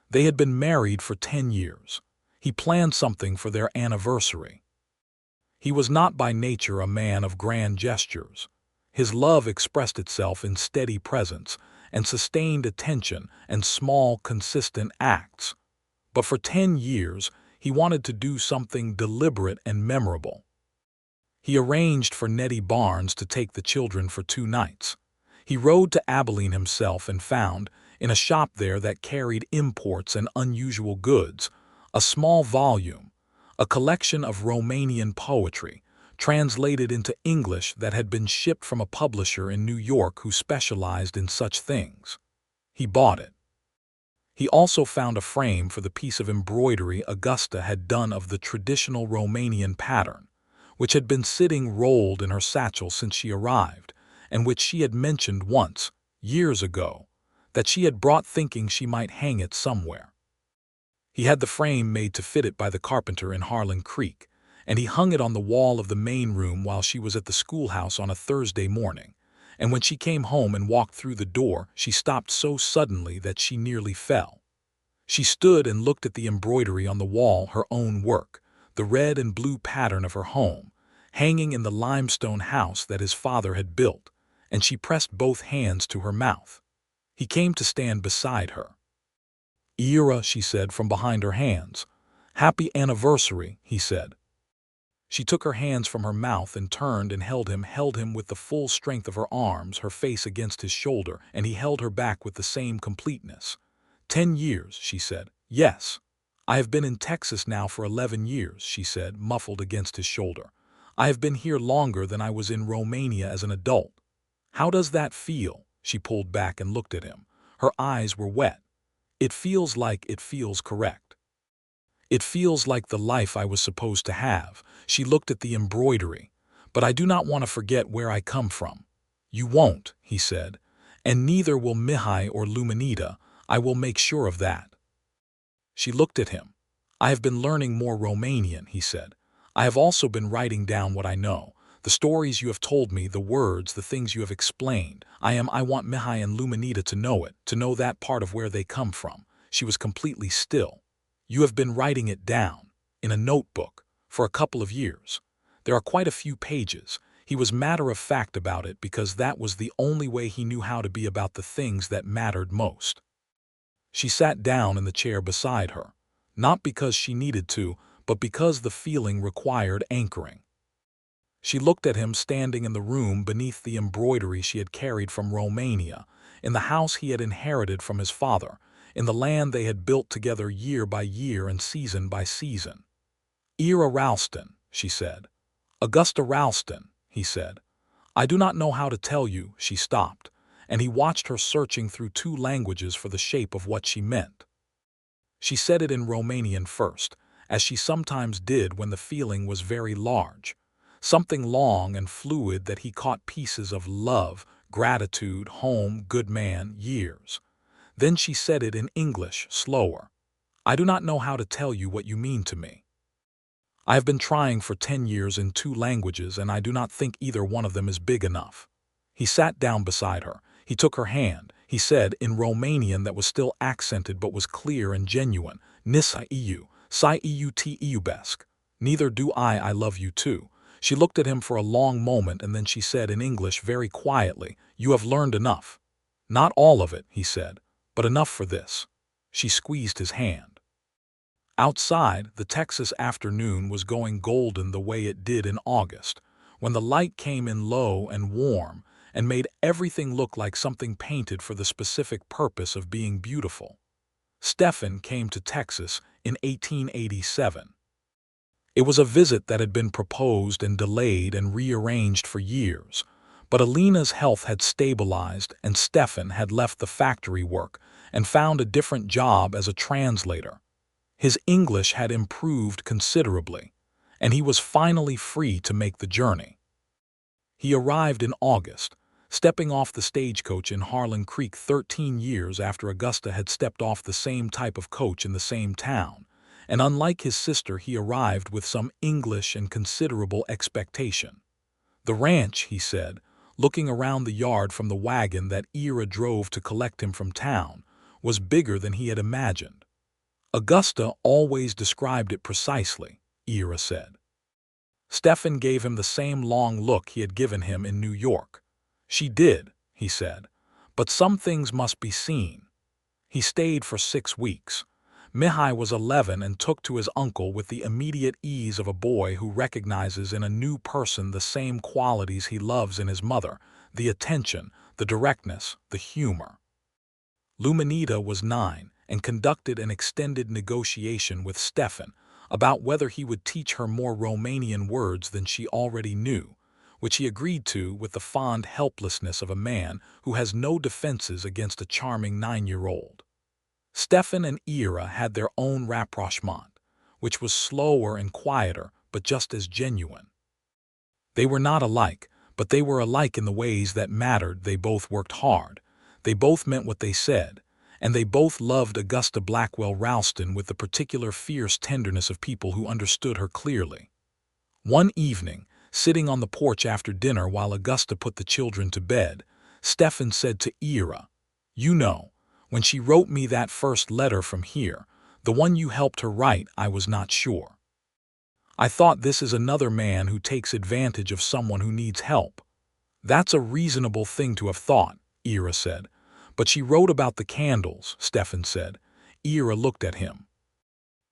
A: They had been married for 10 years. He planned something for their anniversary. He was not by nature a man of grand gestures. His love expressed itself in steady presence and sustained attention and small, consistent acts. But for 10 years, he wanted to do something deliberate and memorable. He arranged for Nettie Barnes to take the children for 2 nights. He rode to Abilene himself and found, in a shop there that carried imports and unusual goods, a small volume, a collection of Romanian poetry, translated into English that had been shipped from a publisher in New York who specialized in such things. He bought it. He also found a frame for the piece of embroidery Augusta had done of the traditional Romanian pattern, which had been sitting rolled in her satchel since she arrived, and which she had mentioned once, years ago, that she had brought thinking she might hang it somewhere. He had the frame made to fit it by the carpenter in Harlan Creek, and he hung it on the wall of the main room while she was at the schoolhouse on a Thursday morning, and when she came home and walked through the door, she stopped so suddenly that she nearly fell. She stood and looked at the embroidery on the wall, her own work, the red and blue pattern of her home, hanging in the limestone house that his father had built, and she pressed both hands to her mouth. He came to stand beside her. "Ira," she said from behind her hands. "Happy anniversary," he said. She took her hands from her mouth and turned and held him with the full strength of her arms, her face against his shoulder, and he held her back with the same completeness. 10 years, she said. "Yes. I have been in Texas now for 11 years, she said, muffled against his shoulder. I have been here longer than I was in Romania as an adult. How does that feel?" She pulled back and looked at him. Her eyes were wet. It feels correct. It feels like the life I was supposed to have." She looked at the embroidery. "But I do not want to forget where I come from." "You won't," he said, "and neither will Mihai or Luminita. I will make sure of that." She looked at him. "I have been learning more Romanian," he said. "I have also been writing down what I know, the stories you have told me, the words, the things you have explained. I want Mihai and Luminita to know it, to know that part of where they come from." She was completely still. "You have been writing it down, in a notebook, for a couple of years. There are quite a few pages." He was matter-of-fact about it because that was the only way he knew how to be about the things that mattered most. She sat down in the chair beside her, not because she needed to, but because the feeling required anchoring. She looked at him standing in the room beneath the embroidery she had carried from Romania, in the house he had inherited from his father, in the land they had built together year by year and season by season. "Ira Ralston," she said. "Augusta Ralston," he said. "I do not know how to tell you." She stopped, and he watched her searching through two languages for the shape of what she meant. She said it in Romanian first, as she sometimes did when the feeling was very large, something long and fluid that he caught pieces of: love, gratitude, home, good man, years. Then she said it in English, slower. "I do not know how to tell you what you mean to me. I have been trying for 10 years in 2 languages, and I do not think either one of them is big enough." He sat down beside her. He took her hand. He said, in Romanian that was still accented but was clear and genuine, "Nisa eu, si eu te iubesc. Neither do I love you too." She looked at him for a long moment, and then she said in English very quietly, "You have learned enough." "Not all of it," he said, "but enough for this." She squeezed his hand. Outside, the Texas afternoon was going golden the way it did in August, when the light came in low and warm and made everything look like something painted for the specific purpose of being beautiful. Stefan came to Texas in 1887. It was a visit that had been proposed and delayed and rearranged for years, but Alina's health had stabilized and Stefan had left the factory work and found a different job as a translator. His English had improved considerably, and he was finally free to make the journey. He arrived in August, stepping off the stagecoach in Harlan Creek 13 years after Augusta had stepped off the same type of coach in the same town, and unlike his sister, he arrived with some English and considerable expectation. "The ranch," he said, looking around the yard from the wagon that Ira drove to collect him from town, was bigger than he had imagined. "Augusta always described it precisely," Ira said. Stefan gave him the same long look he had given him in New York. "She did," he said, "but some things must be seen." He stayed for 6 weeks. Mihai was 11 and took to his uncle with the immediate ease of a boy who recognizes in a new person the same qualities he loves in his mother: the attention, the directness, the humor. Luminita was 9 and conducted an extended negotiation with Stefan about whether he would teach her more Romanian words than she already knew, which he agreed to with the fond helplessness of a man who has no defenses against a charming 9-year-old. Stefan and Ira had their own rapprochement, which was slower and quieter, but just as genuine. They were not alike, but they were alike in the ways that mattered. They both worked hard. They both meant what they said, and they both loved Augusta Blackwell Ralston with the particular fierce tenderness of people who understood her clearly. One evening, sitting on the porch after dinner while Augusta put the children to bed, Stefan said to Ira, "You know, when she wrote me that first letter from here, the one you helped her write, I was not sure. I thought, this is another man who takes advantage of someone who needs help." "That's a reasonable thing to have thought," Ira said. "But she wrote about the candles," Stefan said. Ira looked at him.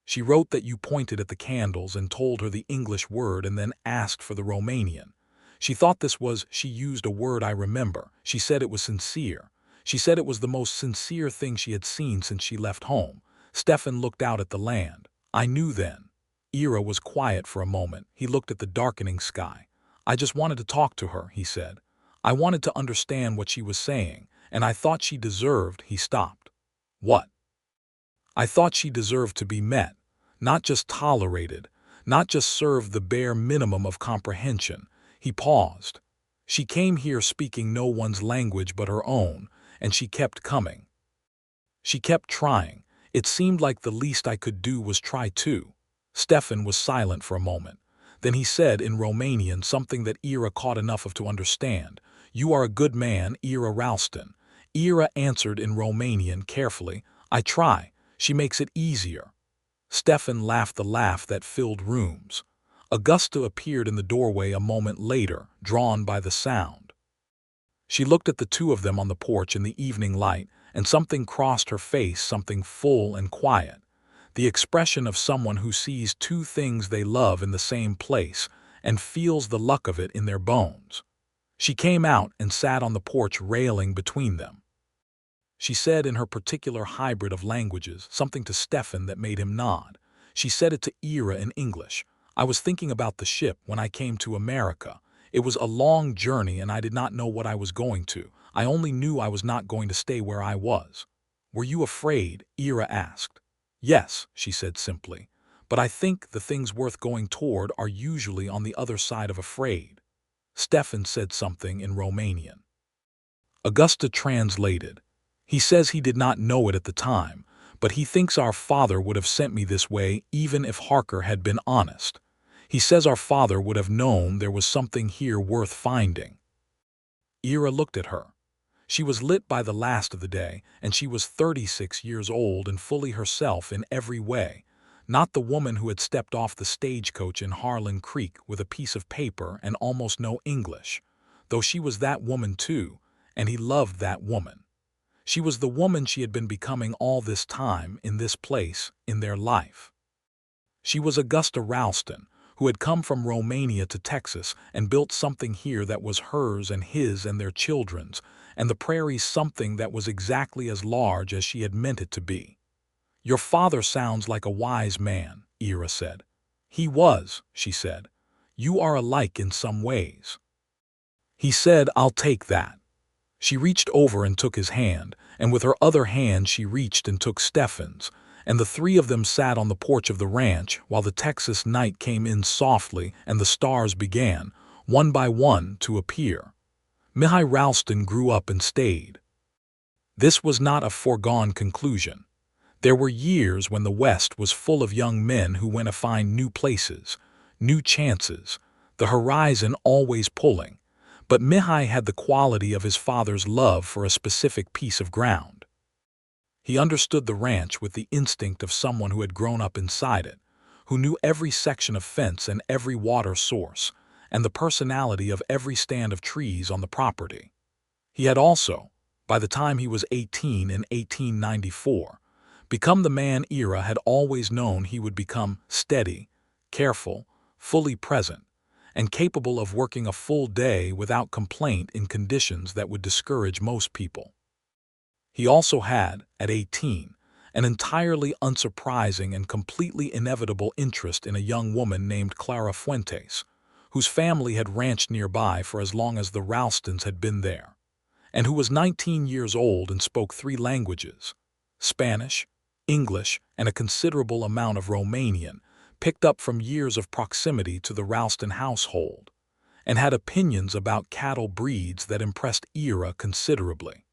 A: "She wrote that you pointed at the candles and told her the English word and then asked for the Romanian. She thought this was, she used a word I remember. She said it was sincere. She said it was the most sincere thing she had seen since she left home." Stefan looked out at the land. "I knew then." Ira was quiet for a moment. He looked at the darkening sky. "I just wanted to talk to her," he said. "I wanted to understand what she was saying, and I thought she deserved—" He stopped. "What?" "I thought she deserved to be met, not just tolerated, not just served the bare minimum of comprehension." He paused. "She came here speaking no one's language but her own, and she kept coming. She kept trying. It seemed like the least I could do was try too." Stefan was silent for a moment. Then he said in Romanian something that Ira caught enough of to understand. "You are a good man, Ira Ralston." Ira answered in Romanian carefully, "I try. She makes it easier." Stefan laughed the laugh that filled rooms. Augusta appeared in the doorway a moment later, drawn by the sound. She looked at the two of them on the porch in the evening light, and something crossed her face, something full and quiet. The expression of someone who sees two things they love in the same place, and feels the luck of it in their bones. She came out and sat on the porch railing between them. She said in her particular hybrid of languages something to Stefan that made him nod. She said it to Ira in English. I was thinking about the ship when I came to America. It was a long journey and I did not know what I was going to. I only knew I was not going to stay where I was. Were you afraid? Ira asked. Yes, she said simply. But I think the things worth going toward are usually on the other side of afraid. Stefan said something in Romanian. Augusta translated. He says he did not know it at the time, but he thinks our father would have sent me this way even if Harker had been honest. He says our father would have known there was something here worth finding. Ira looked at her. She was lit by the last of the day, and she was 36 years old and fully herself in every way, not the woman who had stepped off the stagecoach in Harlan Creek with a piece of paper and almost no English, though she was that woman too, and he loved that woman. She was the woman she had been becoming all this time, in this place, in their life. She was Augusta Ralston, who had come from Romania to Texas and built something here that was hers and his and their children's, and the prairies something that was exactly as large as she had meant it to be. Your father sounds like a wise man, Ira said. He was, she said. You are alike in some ways. He said, I'll take that. She reached over and took his hand, and with her other hand she reached and took Stefan's, and the three of them sat on the porch of the ranch while the Texas night came in softly and the stars began, one by one, to appear. Ira Ralston grew up and stayed. This was not a foregone conclusion. There were years when the West was full of young men who went to find new places, new chances, the horizon always pulling. But Mihai had the quality of his father's love for a specific piece of ground. He understood the ranch with the instinct of someone who had grown up inside it, who knew every section of fence and every water source, and the personality of every stand of trees on the property. He had also, by the time he was 18 in 1894, become the man Ira had always known he would become: steady, careful, fully present, and capable of working a full day without complaint in conditions that would discourage most people. He also had, at 18, an entirely unsurprising and completely inevitable interest in a young woman named Clara Fuentes, whose family had ranched nearby for as long as the Ralstons had been there, and who was 19 years old and spoke 3 languages: Spanish, English, and a considerable amount of Romanian, picked up from years of proximity to the Ralston household, and had opinions about cattle breeds that impressed Ira considerably.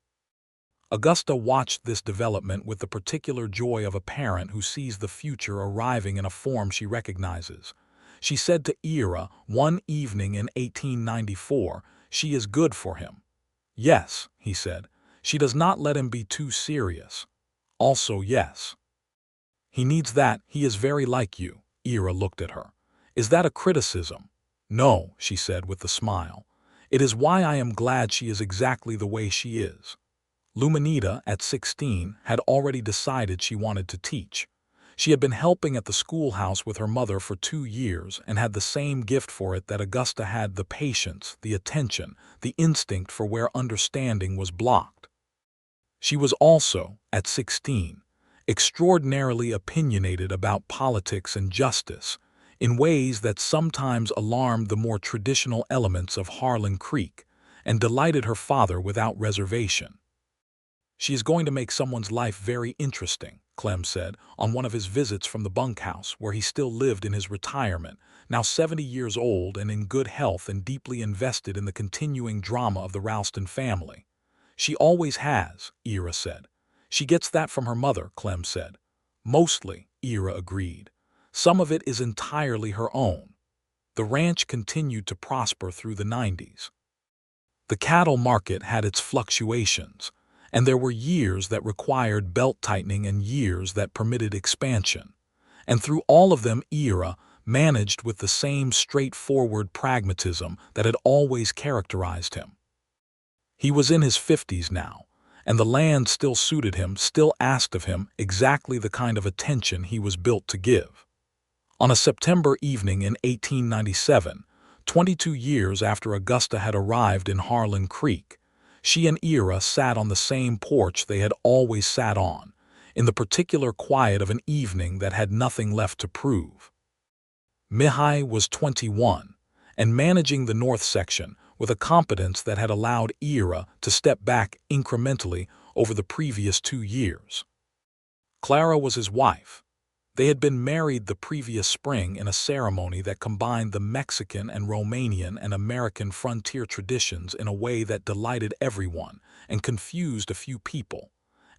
A: Augusta watched this development with the particular joy of a parent who sees the future arriving in a form she recognizes. She said to Ira one evening in 1894, "She is good for him." "Yes," he said, "she does not let him be too serious." Also, yes. "He needs that, he is very like you." Ira looked at her. "Is that a criticism?" "No," she said with a smile. "It is why I am glad she is exactly the way she is." Luminita, at 16, had already decided she wanted to teach. She had been helping at the schoolhouse with her mother for 2 years and had the same gift for it that Augusta had: the patience, the attention, the instinct for where understanding was blocked. She was also, at 16, extraordinarily opinionated about politics and justice, in ways that sometimes alarmed the more traditional elements of Harlan Creek, and delighted her father without reservation. "She is going to make someone's life very interesting," Clem said, on one of his visits from the bunkhouse where he still lived in his retirement, now 70 years old and in good health and deeply invested in the continuing drama of the Ralston family. "She always has," Ira said. "She gets that from her mother," Clem said. "Mostly," Ira agreed. "Some of it is entirely her own." The ranch continued to prosper through the 90s. The cattle market had its fluctuations, and there were years that required belt-tightening and years that permitted expansion. And through all of them Ira managed with the same straightforward pragmatism that had always characterized him. He was in his 50s now, and the land still suited him, still asked of him exactly the kind of attention he was built to give. On a September evening in 1897, 22 years after Augusta had arrived in Harlan Creek, she and Ira sat on the same porch they had always sat on, in the particular quiet of an evening that had nothing left to prove. Mihai was 21, and managing the north section with a competence that had allowed Ira to step back incrementally over the previous 2 years. Clara was his wife. They had been married the previous spring in a ceremony that combined the Mexican and Romanian and American frontier traditions in a way that delighted everyone and confused a few people,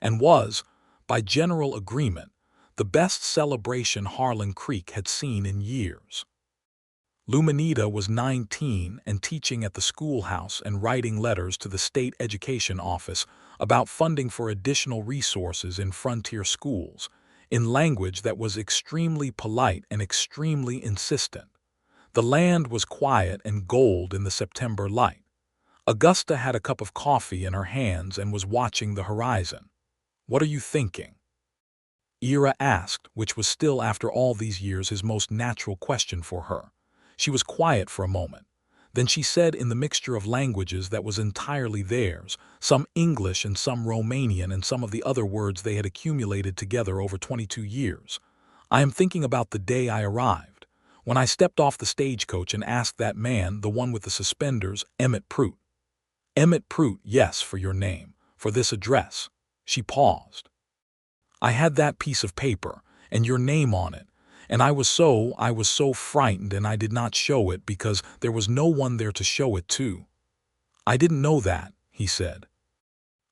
A: and was, by general agreement, the best celebration Harlan Creek had seen in years. Luminita was 19 and teaching at the schoolhouse and writing letters to the state education office about funding for additional resources in frontier schools, in language that was extremely polite and extremely insistent. The land was quiet and gold in the September light. Augusta had a cup of coffee in her hands and was watching the horizon. "What are you thinking?" Ira asked, which was still after all these years his most natural question for her. She was quiet for a moment. Then she said in the mixture of languages that was entirely theirs, some English and some Romanian and some of the other words they had accumulated together over 22 years, "I am thinking about the day I arrived, when I stepped off the stagecoach and asked that man, the one with the suspenders, Emmett Prout. Emmett Prout, yes, for your name, for this address." She paused. "I had that piece of paper, and your name on it, and I was so frightened and I did not show it because there was no one there to show it to." "I didn't know that," he said.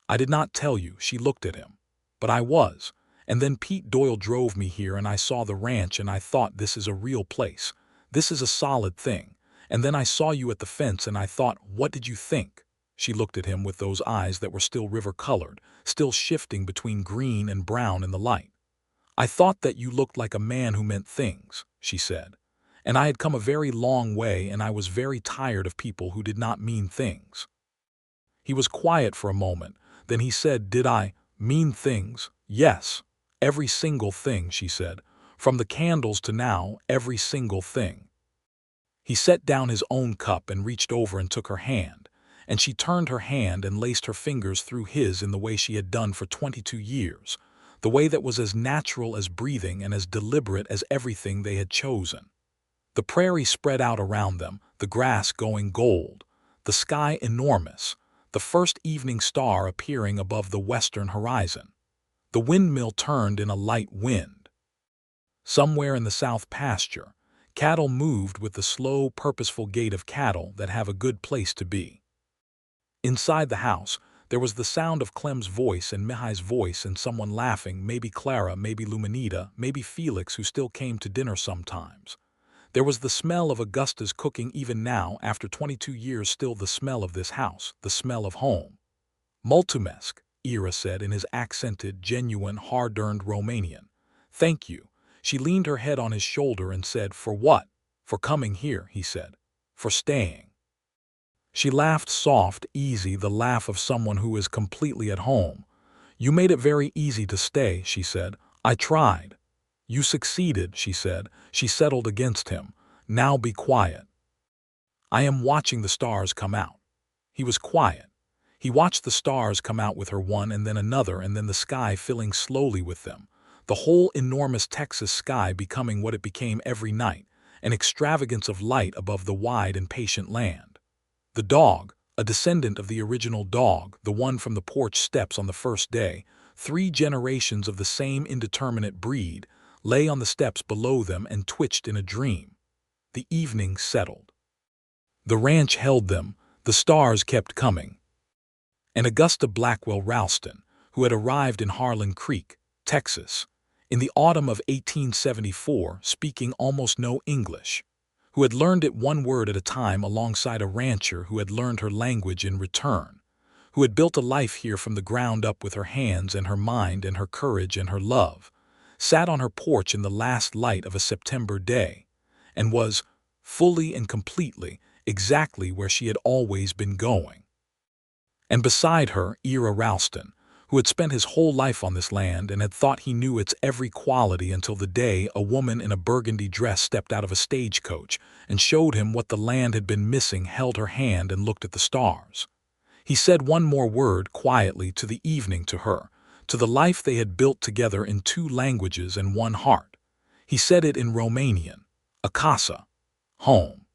A: "I did not tell you," she looked at him. "But I was, and then Pete Doyle drove me here and I saw the ranch and I thought this is a real place. This is a solid thing. And then I saw you at the fence and I thought, what did you think?" She looked at him with those eyes that were still river-colored, still shifting between green and brown in the light. "I thought that you looked like a man who meant things," she said. "And I had come a very long way and I was very tired of people who did not mean things." He was quiet for a moment. Then he said, "Did I mean things?" "Yes, every single thing," she said. "From the candles to now, every single thing." He set down his own cup and reached over and took her hand, and she turned her hand and laced her fingers through his in the way she had done for 22 years, the way that was as natural as breathing and as deliberate as everything they had chosen. The prairie spread out around them, the grass going gold, the sky enormous, the first evening star appearing above the western horizon. The windmill turned in a light wind. Somewhere in the south pasture, cattle moved with the slow, purposeful gait of cattle that have a good place to be. Inside the house, there was the sound of Clem's voice and Mihai's voice and someone laughing, maybe Clara, maybe Luminita, maybe Felix, who still came to dinner sometimes. There was the smell of Augusta's cooking even now, after 22 years, still the smell of this house, the smell of home. "Mulțumesc," Ira said in his accented, genuine, hard-earned Romanian. "Thank you." She leaned her head on his shoulder and said, "For what?" "For coming here," he said. "For staying." She laughed soft, easy, the laugh of someone who is completely at home. "You made it very easy to stay," she said. "I tried." "You succeeded," she said. She settled against him. "Now be quiet." "I am watching the stars come out." He was quiet. He watched the stars come out with her, one and then another, and then the sky filling slowly with them, the whole enormous Texas sky becoming what it became every night, an extravagance of light above the wide and patient land. The dog, a descendant of the original dog, the one from the porch steps on the first day, 3 generations of the same indeterminate breed, lay on the steps below them and twitched in a dream. The evening settled. The ranch held them, the stars kept coming. And Augusta Blackwell Ralston, who had arrived in Harlan Creek, Texas, in the autumn of 1874, speaking almost no English, who had learned it one word at a time alongside a rancher who had learned her language in return, who had built a life here from the ground up with her hands and her mind and her courage and her love, sat on her porch in the last light of a September day, and was, fully and completely, exactly where she had always been going. And beside her, Ira Ralston, who had spent his whole life on this land and had thought he knew its every quality until the day a woman in a burgundy dress stepped out of a stagecoach and showed him what the land had been missing, held her hand and looked at the stars. He said one more word quietly to the evening, to her, to the life they had built together in 2 languages and 1 heart. He said it in Romanian, Acasă, home.